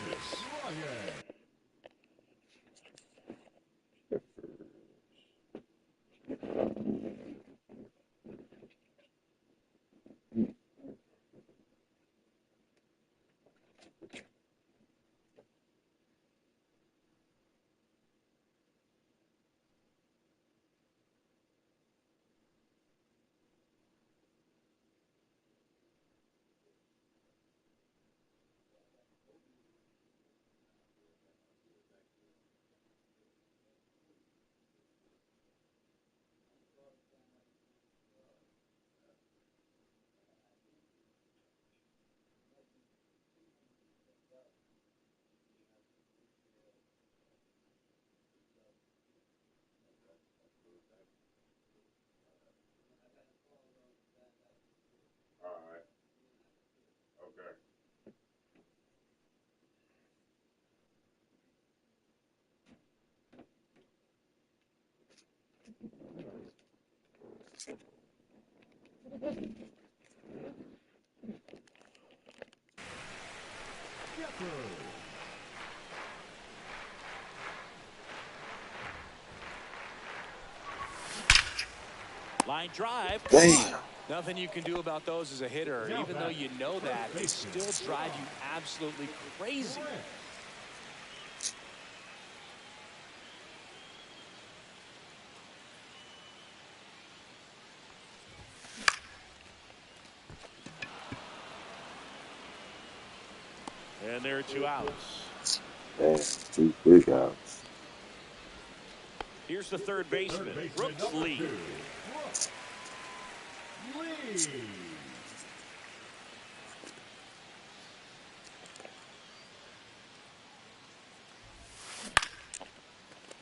Line drive. Damn. Nothing you can do about those as a hitter. Even though you know that, it still drives you absolutely crazy. And there are 2 outs. That's 2 quick outs. Here's the third baseman, Brooks Lee. Brooks Lee.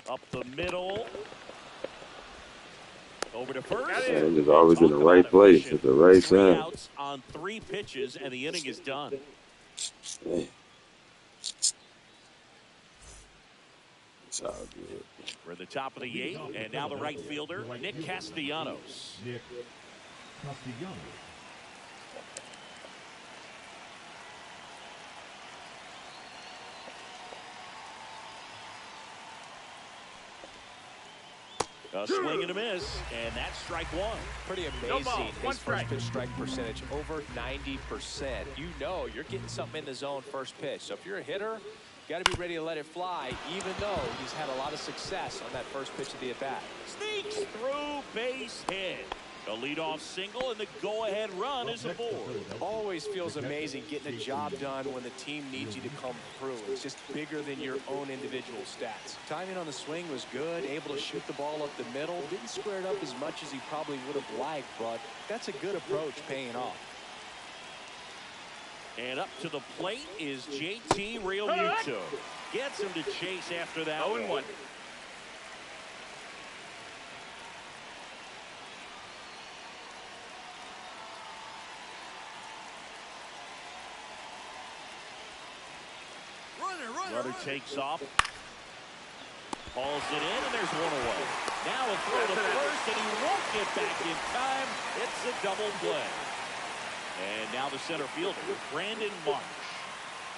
Up the middle. Over to first. And he's always in the right place at the right 3 time. outs on 3 pitches, and the inning is done. Man. It's all good. We're at the top of the 8th, and now the right fielder, Nick Castellanos. Nick Castellanos. A swing and a miss, and that's strike 1. Pretty amazing. His first pitch strike percentage over 90%. You know you're getting something in the zone first pitch. So if you're a hitter, you got to be ready to let it fly, even though he's had a lot of success on that first pitch of the at-bat. Sneaks through, base hit. A leadoff single, and the go-ahead run is aboard. Always feels amazing getting a job done when the team needs you to come through. It's just bigger than your own individual stats. Timing on the swing was good, able to shoot the ball up the middle. Didn't square it up as much as he probably would have liked, but that's a good approach paying off. And up to the plate is JT Realmuto. Gets him to chase after that 0-1. Runner takes off. Hauls it in, and there's one away. Now a throw to first, and he won't get back in time. It's a double play. And now the center fielder, Brandon Marsh.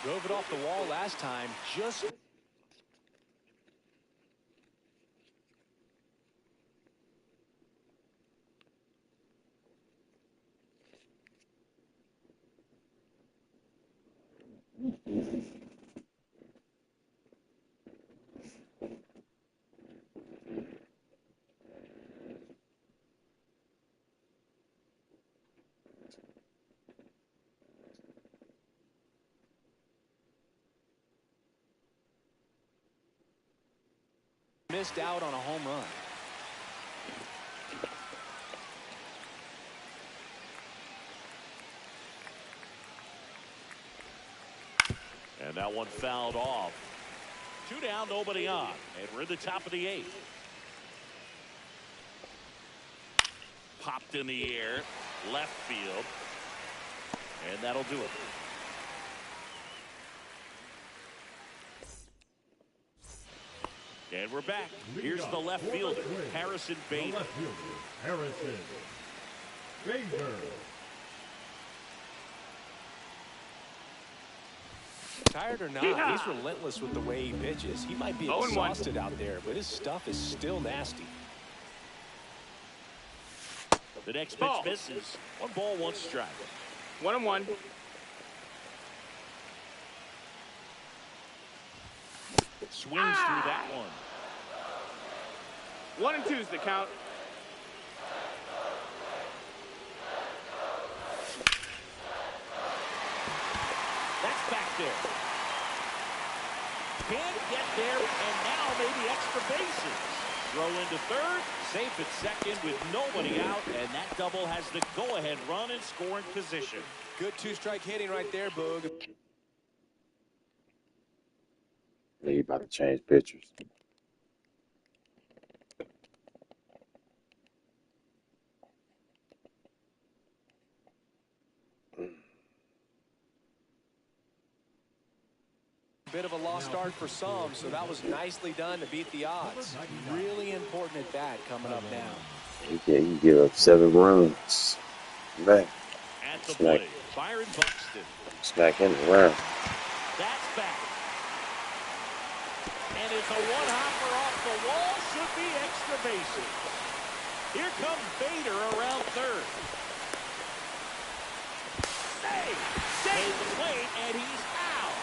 Drove it off the wall last time. Just missed out on a home run. And that one fouled off. 2 down, nobody on. And we're at the top of the 8th. Popped in the air, left field. And that'll do it. And we're back. Here's the left fielder, Harrison Bader. Harrison Bader. Tired or not, he's relentless with the way he pitches. He might be exhausted out there, but his stuff is still nasty. The next pitch misses. 1 ball, 1 strike. 1-1. Swings through that one. 1 and 2's the count. That's back there. Can't get there, and now maybe extra bases. Throw into third, safe at second with nobody out, and that double has the go-ahead run in scoring position. Good 2-strike hitting right there, Boog. He about to change pitchers. Bit of a lost start for some, so that was nicely done to beat the odds. Really important at bat coming up now. He can give up 7 runs. Back. At the plate, Byron Buxton. Smack him around. That's back. And it's a one-hopper off the wall. Should be extra bases. Here comes Bader around third. Save the plate, and he's out.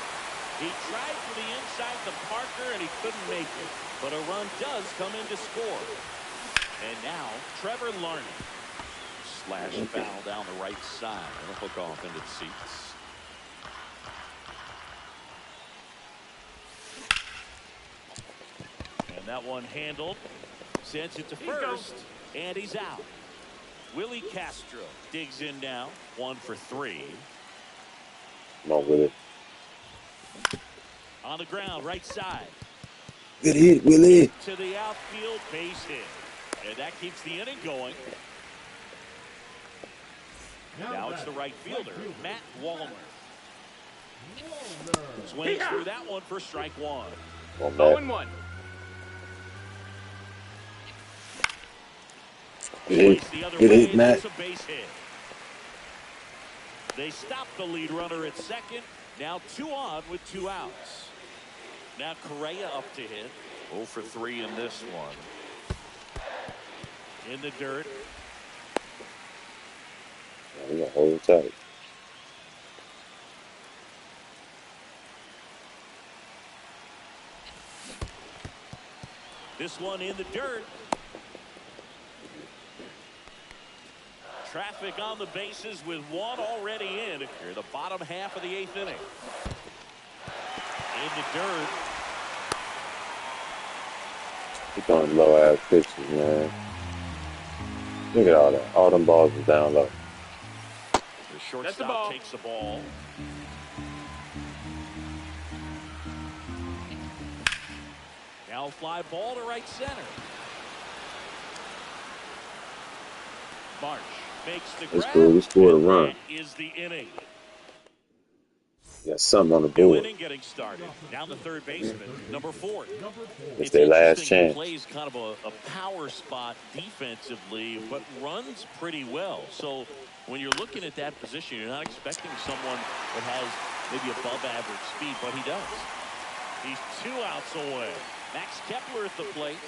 He tried for the inside to Parker, and he couldn't make it. But a run does come in to score. And now, Trevor Larney. Slash foul down the right side. And a hook off into the seats. And That one handled. Sends it to first, and he's out. Willie Castro digs in now. 1 for 3. Come on, Willie. On the ground, right side. Good hit, Willie. To the outfield, base hit. And that keeps the inning going. Now it's the right fielder, Matt Wallner. Swings through that one for strike 1. 0-1. Good hit, Matt. That's a base hit. They stop the lead runner at second. Now 2 on with 2 outs. Now Correa up to hit. 0 for 3 in this one. In the dirt. We're going to hold it tight. This one in the dirt. Traffic on the bases with 1 already in. Here, the bottom half of the 8th inning. In the dirt. Keep on low-ass pitches, man. Look at all that. All them balls is down low. The shortstop takes the ball. Now fly ball to right center. March makes the grab. That's cool. We scored a run. That is the inning. Got something on the New board. inning getting started. Now the third baseman, number 4. It's their last chance. He plays kind of a power spot defensively, but runs pretty well. So when you're looking at that position, you're not expecting someone that has maybe above average speed, but he does. He's 2 outs away. Max Kepler at the plate.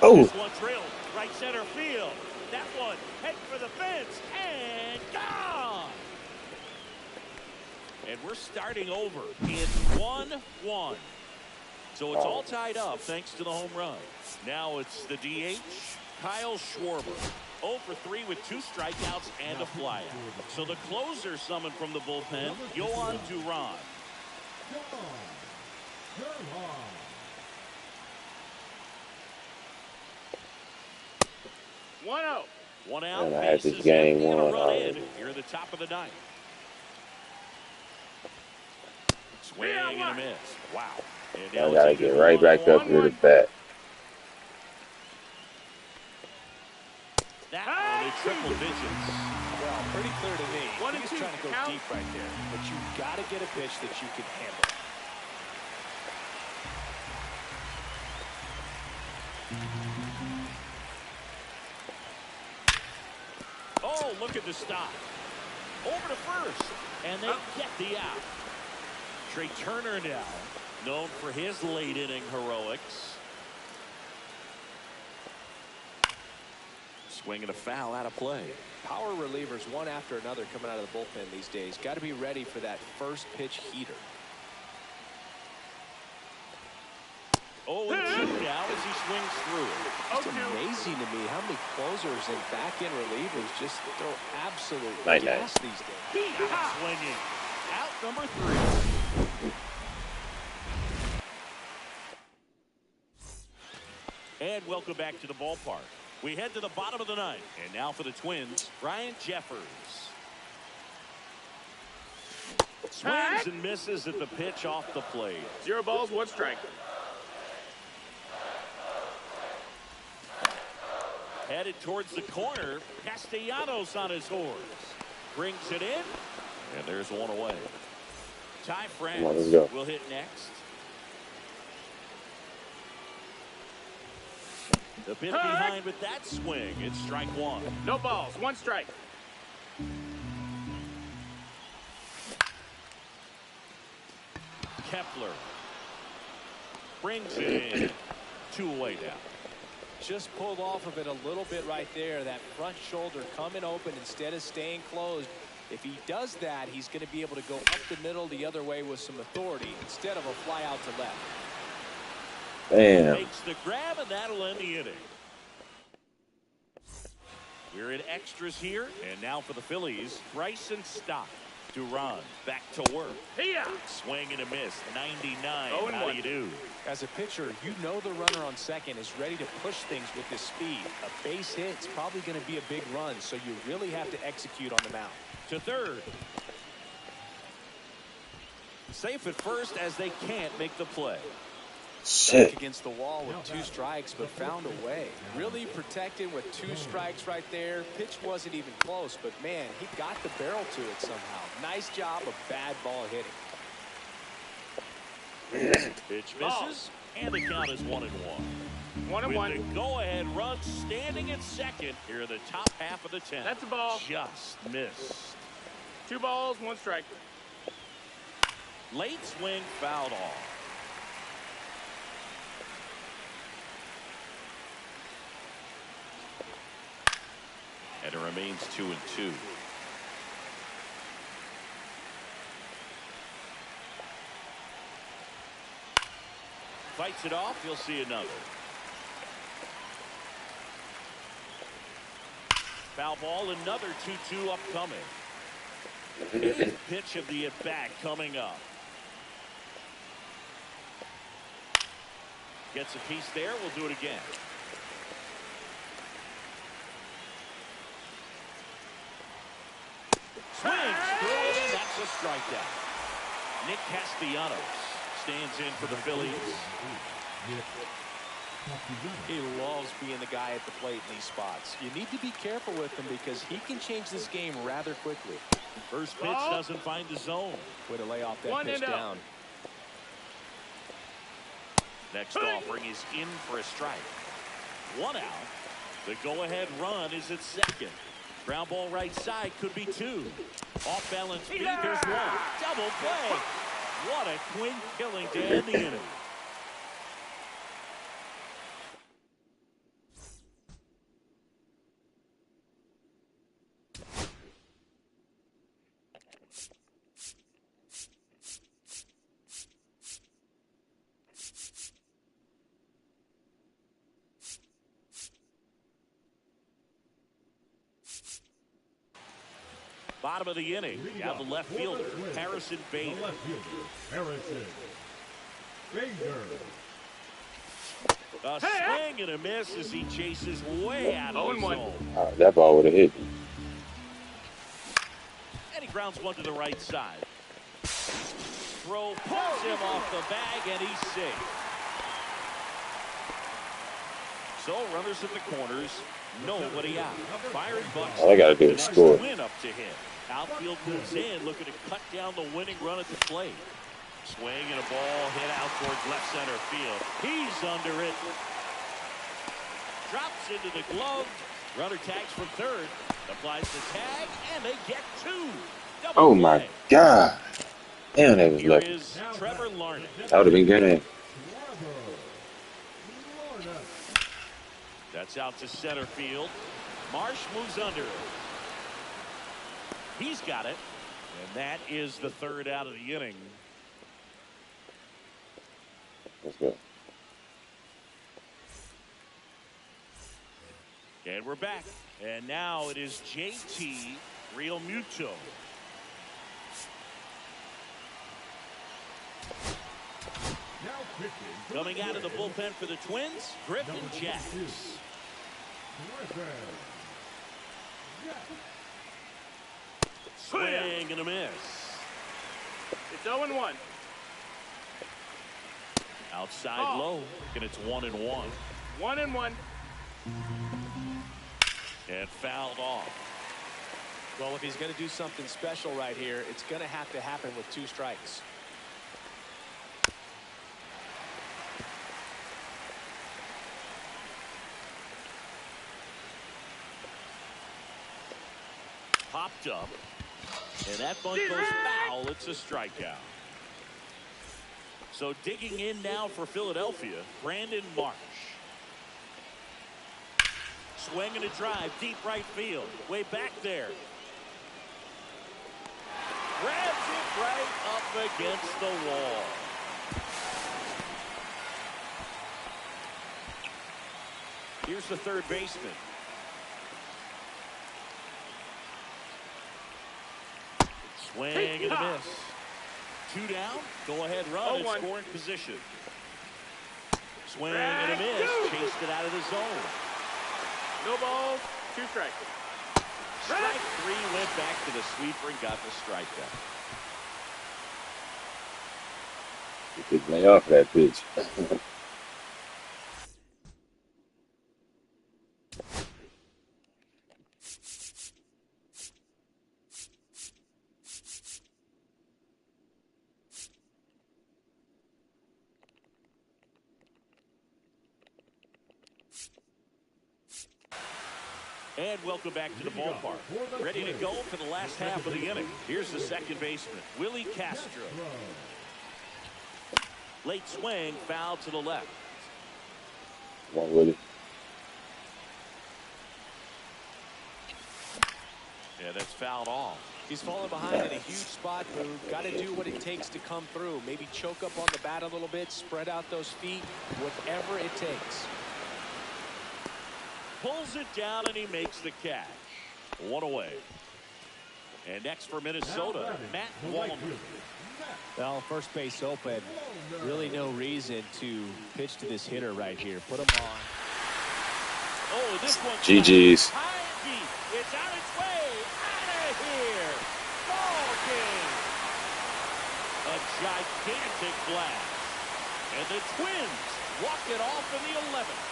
Oh. This one drilled right center field. That one heading for the fence and gone. And we're starting over. It's 1-1. So it's all tied up thanks to the home run. Now it's the DH, Kyle Schwarber. 0 for 3 with 2 strikeouts and a flyout. So the closer summoned from the bullpen, Yohan Duran. 1-0. 1 out. And I had this game won already. Here at the top of the 9th. Swing and a miss. Wow. I gotta get right back up here to bat. That one, triple digits. Well, pretty clear to me. 1 and He's 2. trying to go Count. deep right there. But you've got to get a pitch that you can handle. Oh, look at the stop. Over to first. And they get the out. Trey Turner now, known for his late inning heroics. Swinging a foul out of play. Power relievers one after another coming out of the bullpen these days. Got to be ready for that first pitch heater. Oh, and chipped down as he swings through. It's amazing to me how many closers and back-end relievers just throw absolute gas these days. Swinging. Out number 3. And welcome back to the ballpark. We head to the bottom of the 9th. And now for the Twins, Ryan Jeffers. Swings and misses at the pitch off the plate. 0 balls, 1 strike. Headed towards the corner. Castellanos on his horse. Brings it in. And there's one away. Ty France will hit next. The bit behind with that swing. It's strike 1. No balls, 1 strike. Kepler brings it in. 2 away now. Just pulled off of it a little bit right there. That front shoulder coming open instead of staying closed. If he does that, he's going to be able to go up the middle the other way with some authority instead of a fly out to left. Damn. Makes the grab, and that'll end the inning. We're in extras here, and now for the Phillies, Bryson Stott. Duran back to work. Here. Swing and a miss. 99. 0-1. How do you do? As a pitcher, you know the runner on second is ready to push things with his speed. A base hit is probably going to be a big run, so you really have to execute on the mound. To third. Safe at first as they can't make the play. Back against the wall with 2 strikes, but found a way. Really protected with 2 strikes right there. Pitch wasn't even close, but man, he got the barrel to it somehow. Nice job of bad ball hitting. Pitch misses, and the count is 1-1. 1-1. With the go-ahead run standing at second here in the top half of the 10th. That's a ball. Just missed. 2 balls, 1 strike. Late swing fouled off. And it remains 2-2. Fights it off. You'll see another. Foul ball. Another 2-2 upcoming. Big pitch of the at-bat coming up. Gets a piece there. We'll do it again. Swings through it, and that's a strikeout. Nick Castellanos stands in for the Phillies. He loves being the guy at the plate in these spots. You need to be careful with him because he can change this game rather quickly. First pitch doesn't find the zone. Way to lay off that pitch down. Next offering is in for a strike. 1 out. The go-ahead run is at second. Ground ball right side, could be 2. Off balance beat, there's 1. Double play. What a clean killing to end the inning. Bottom of the inning. Now the left fielder, Harrison Bader. A swing and a miss as he chases way out of the zone. That ball would have hit. And he grounds one to the right side. Throw pulls him off the bag, and he's safe. So runners at the corners, nobody out. Byron Buxton. All I got to do is score. Win up to him. Outfield moves in, looking to cut down the winning run at the plate. Swing and a ball hit out towards left center field. He's under it. Drops into the glove. Runner tags from third. Applies the tag, and they get 2. Double Oh my play. God. Damn, that was Here lucky. is Trevor Larned. That would have been good. That's out to center field. Marsh moves under it. He's got it. And that is the 3rd out of the inning. Let's go. And we're back. And now it is JT Realmuto. Coming out of the bullpen for the Twins, Griffin Jacks. Swing and a miss. It's 0-1. Outside low, and it's 1-1. 1-1. And fouled off. Well, if he's going to do something special right here, it's going to have to happen with 2 strikes. Popped up, and that bunt goes foul. It's a strikeout. So digging in now for Philadelphia, Brandon Marsh. Swing and a drive, deep right field, way back there. Grabs it right up against the wall. Here's the third baseman. Swing and a miss. 2 down. Go ahead run in 0-1. scoring position. Swing and a miss. Chased it out of the zone. No balls, 2 strikes. Strike 3, went back to the sweeper and got the strikeout. He could lay off that pitch. And welcome back to the ballpark. Ready to go for the last half of the inning. Here's the second baseman, Willie Castro. Late swing, foul to the left. Come on, Willie. Yeah, that's fouled off. He's falling behind in a huge spot, Boog. Got to do what it takes to come through. Maybe choke up on the bat a little bit, spread out those feet, whatever it takes. Pulls it down and he makes the catch. 1 away. And next for Minnesota, Matt Wallman. Well, first base open. Really no reason to pitch to this hitter right here. Put him on. Oh, this one. GG's. High and deep. It's on its way. Out of here. Ball game. A gigantic blast. And the Twins walk it off in the 11th.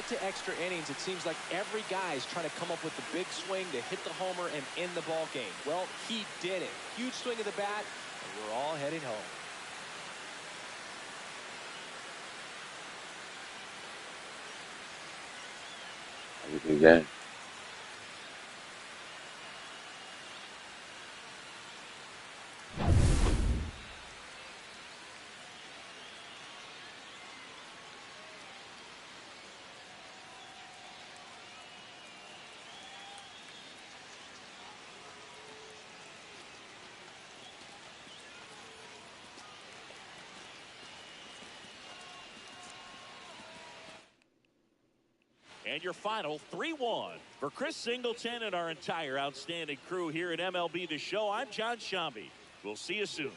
To extra innings, it seems like every guy is trying to come up with the big swing to hit the homer and end the ball game. Well, he did it. Huge swing of the bat, and we're all headed home. Have a good game. And your final 3-1. For Chris Singleton and our entire outstanding crew here at MLB The Show, I'm John Shambi. We'll see you soon.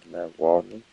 Matt Waldman.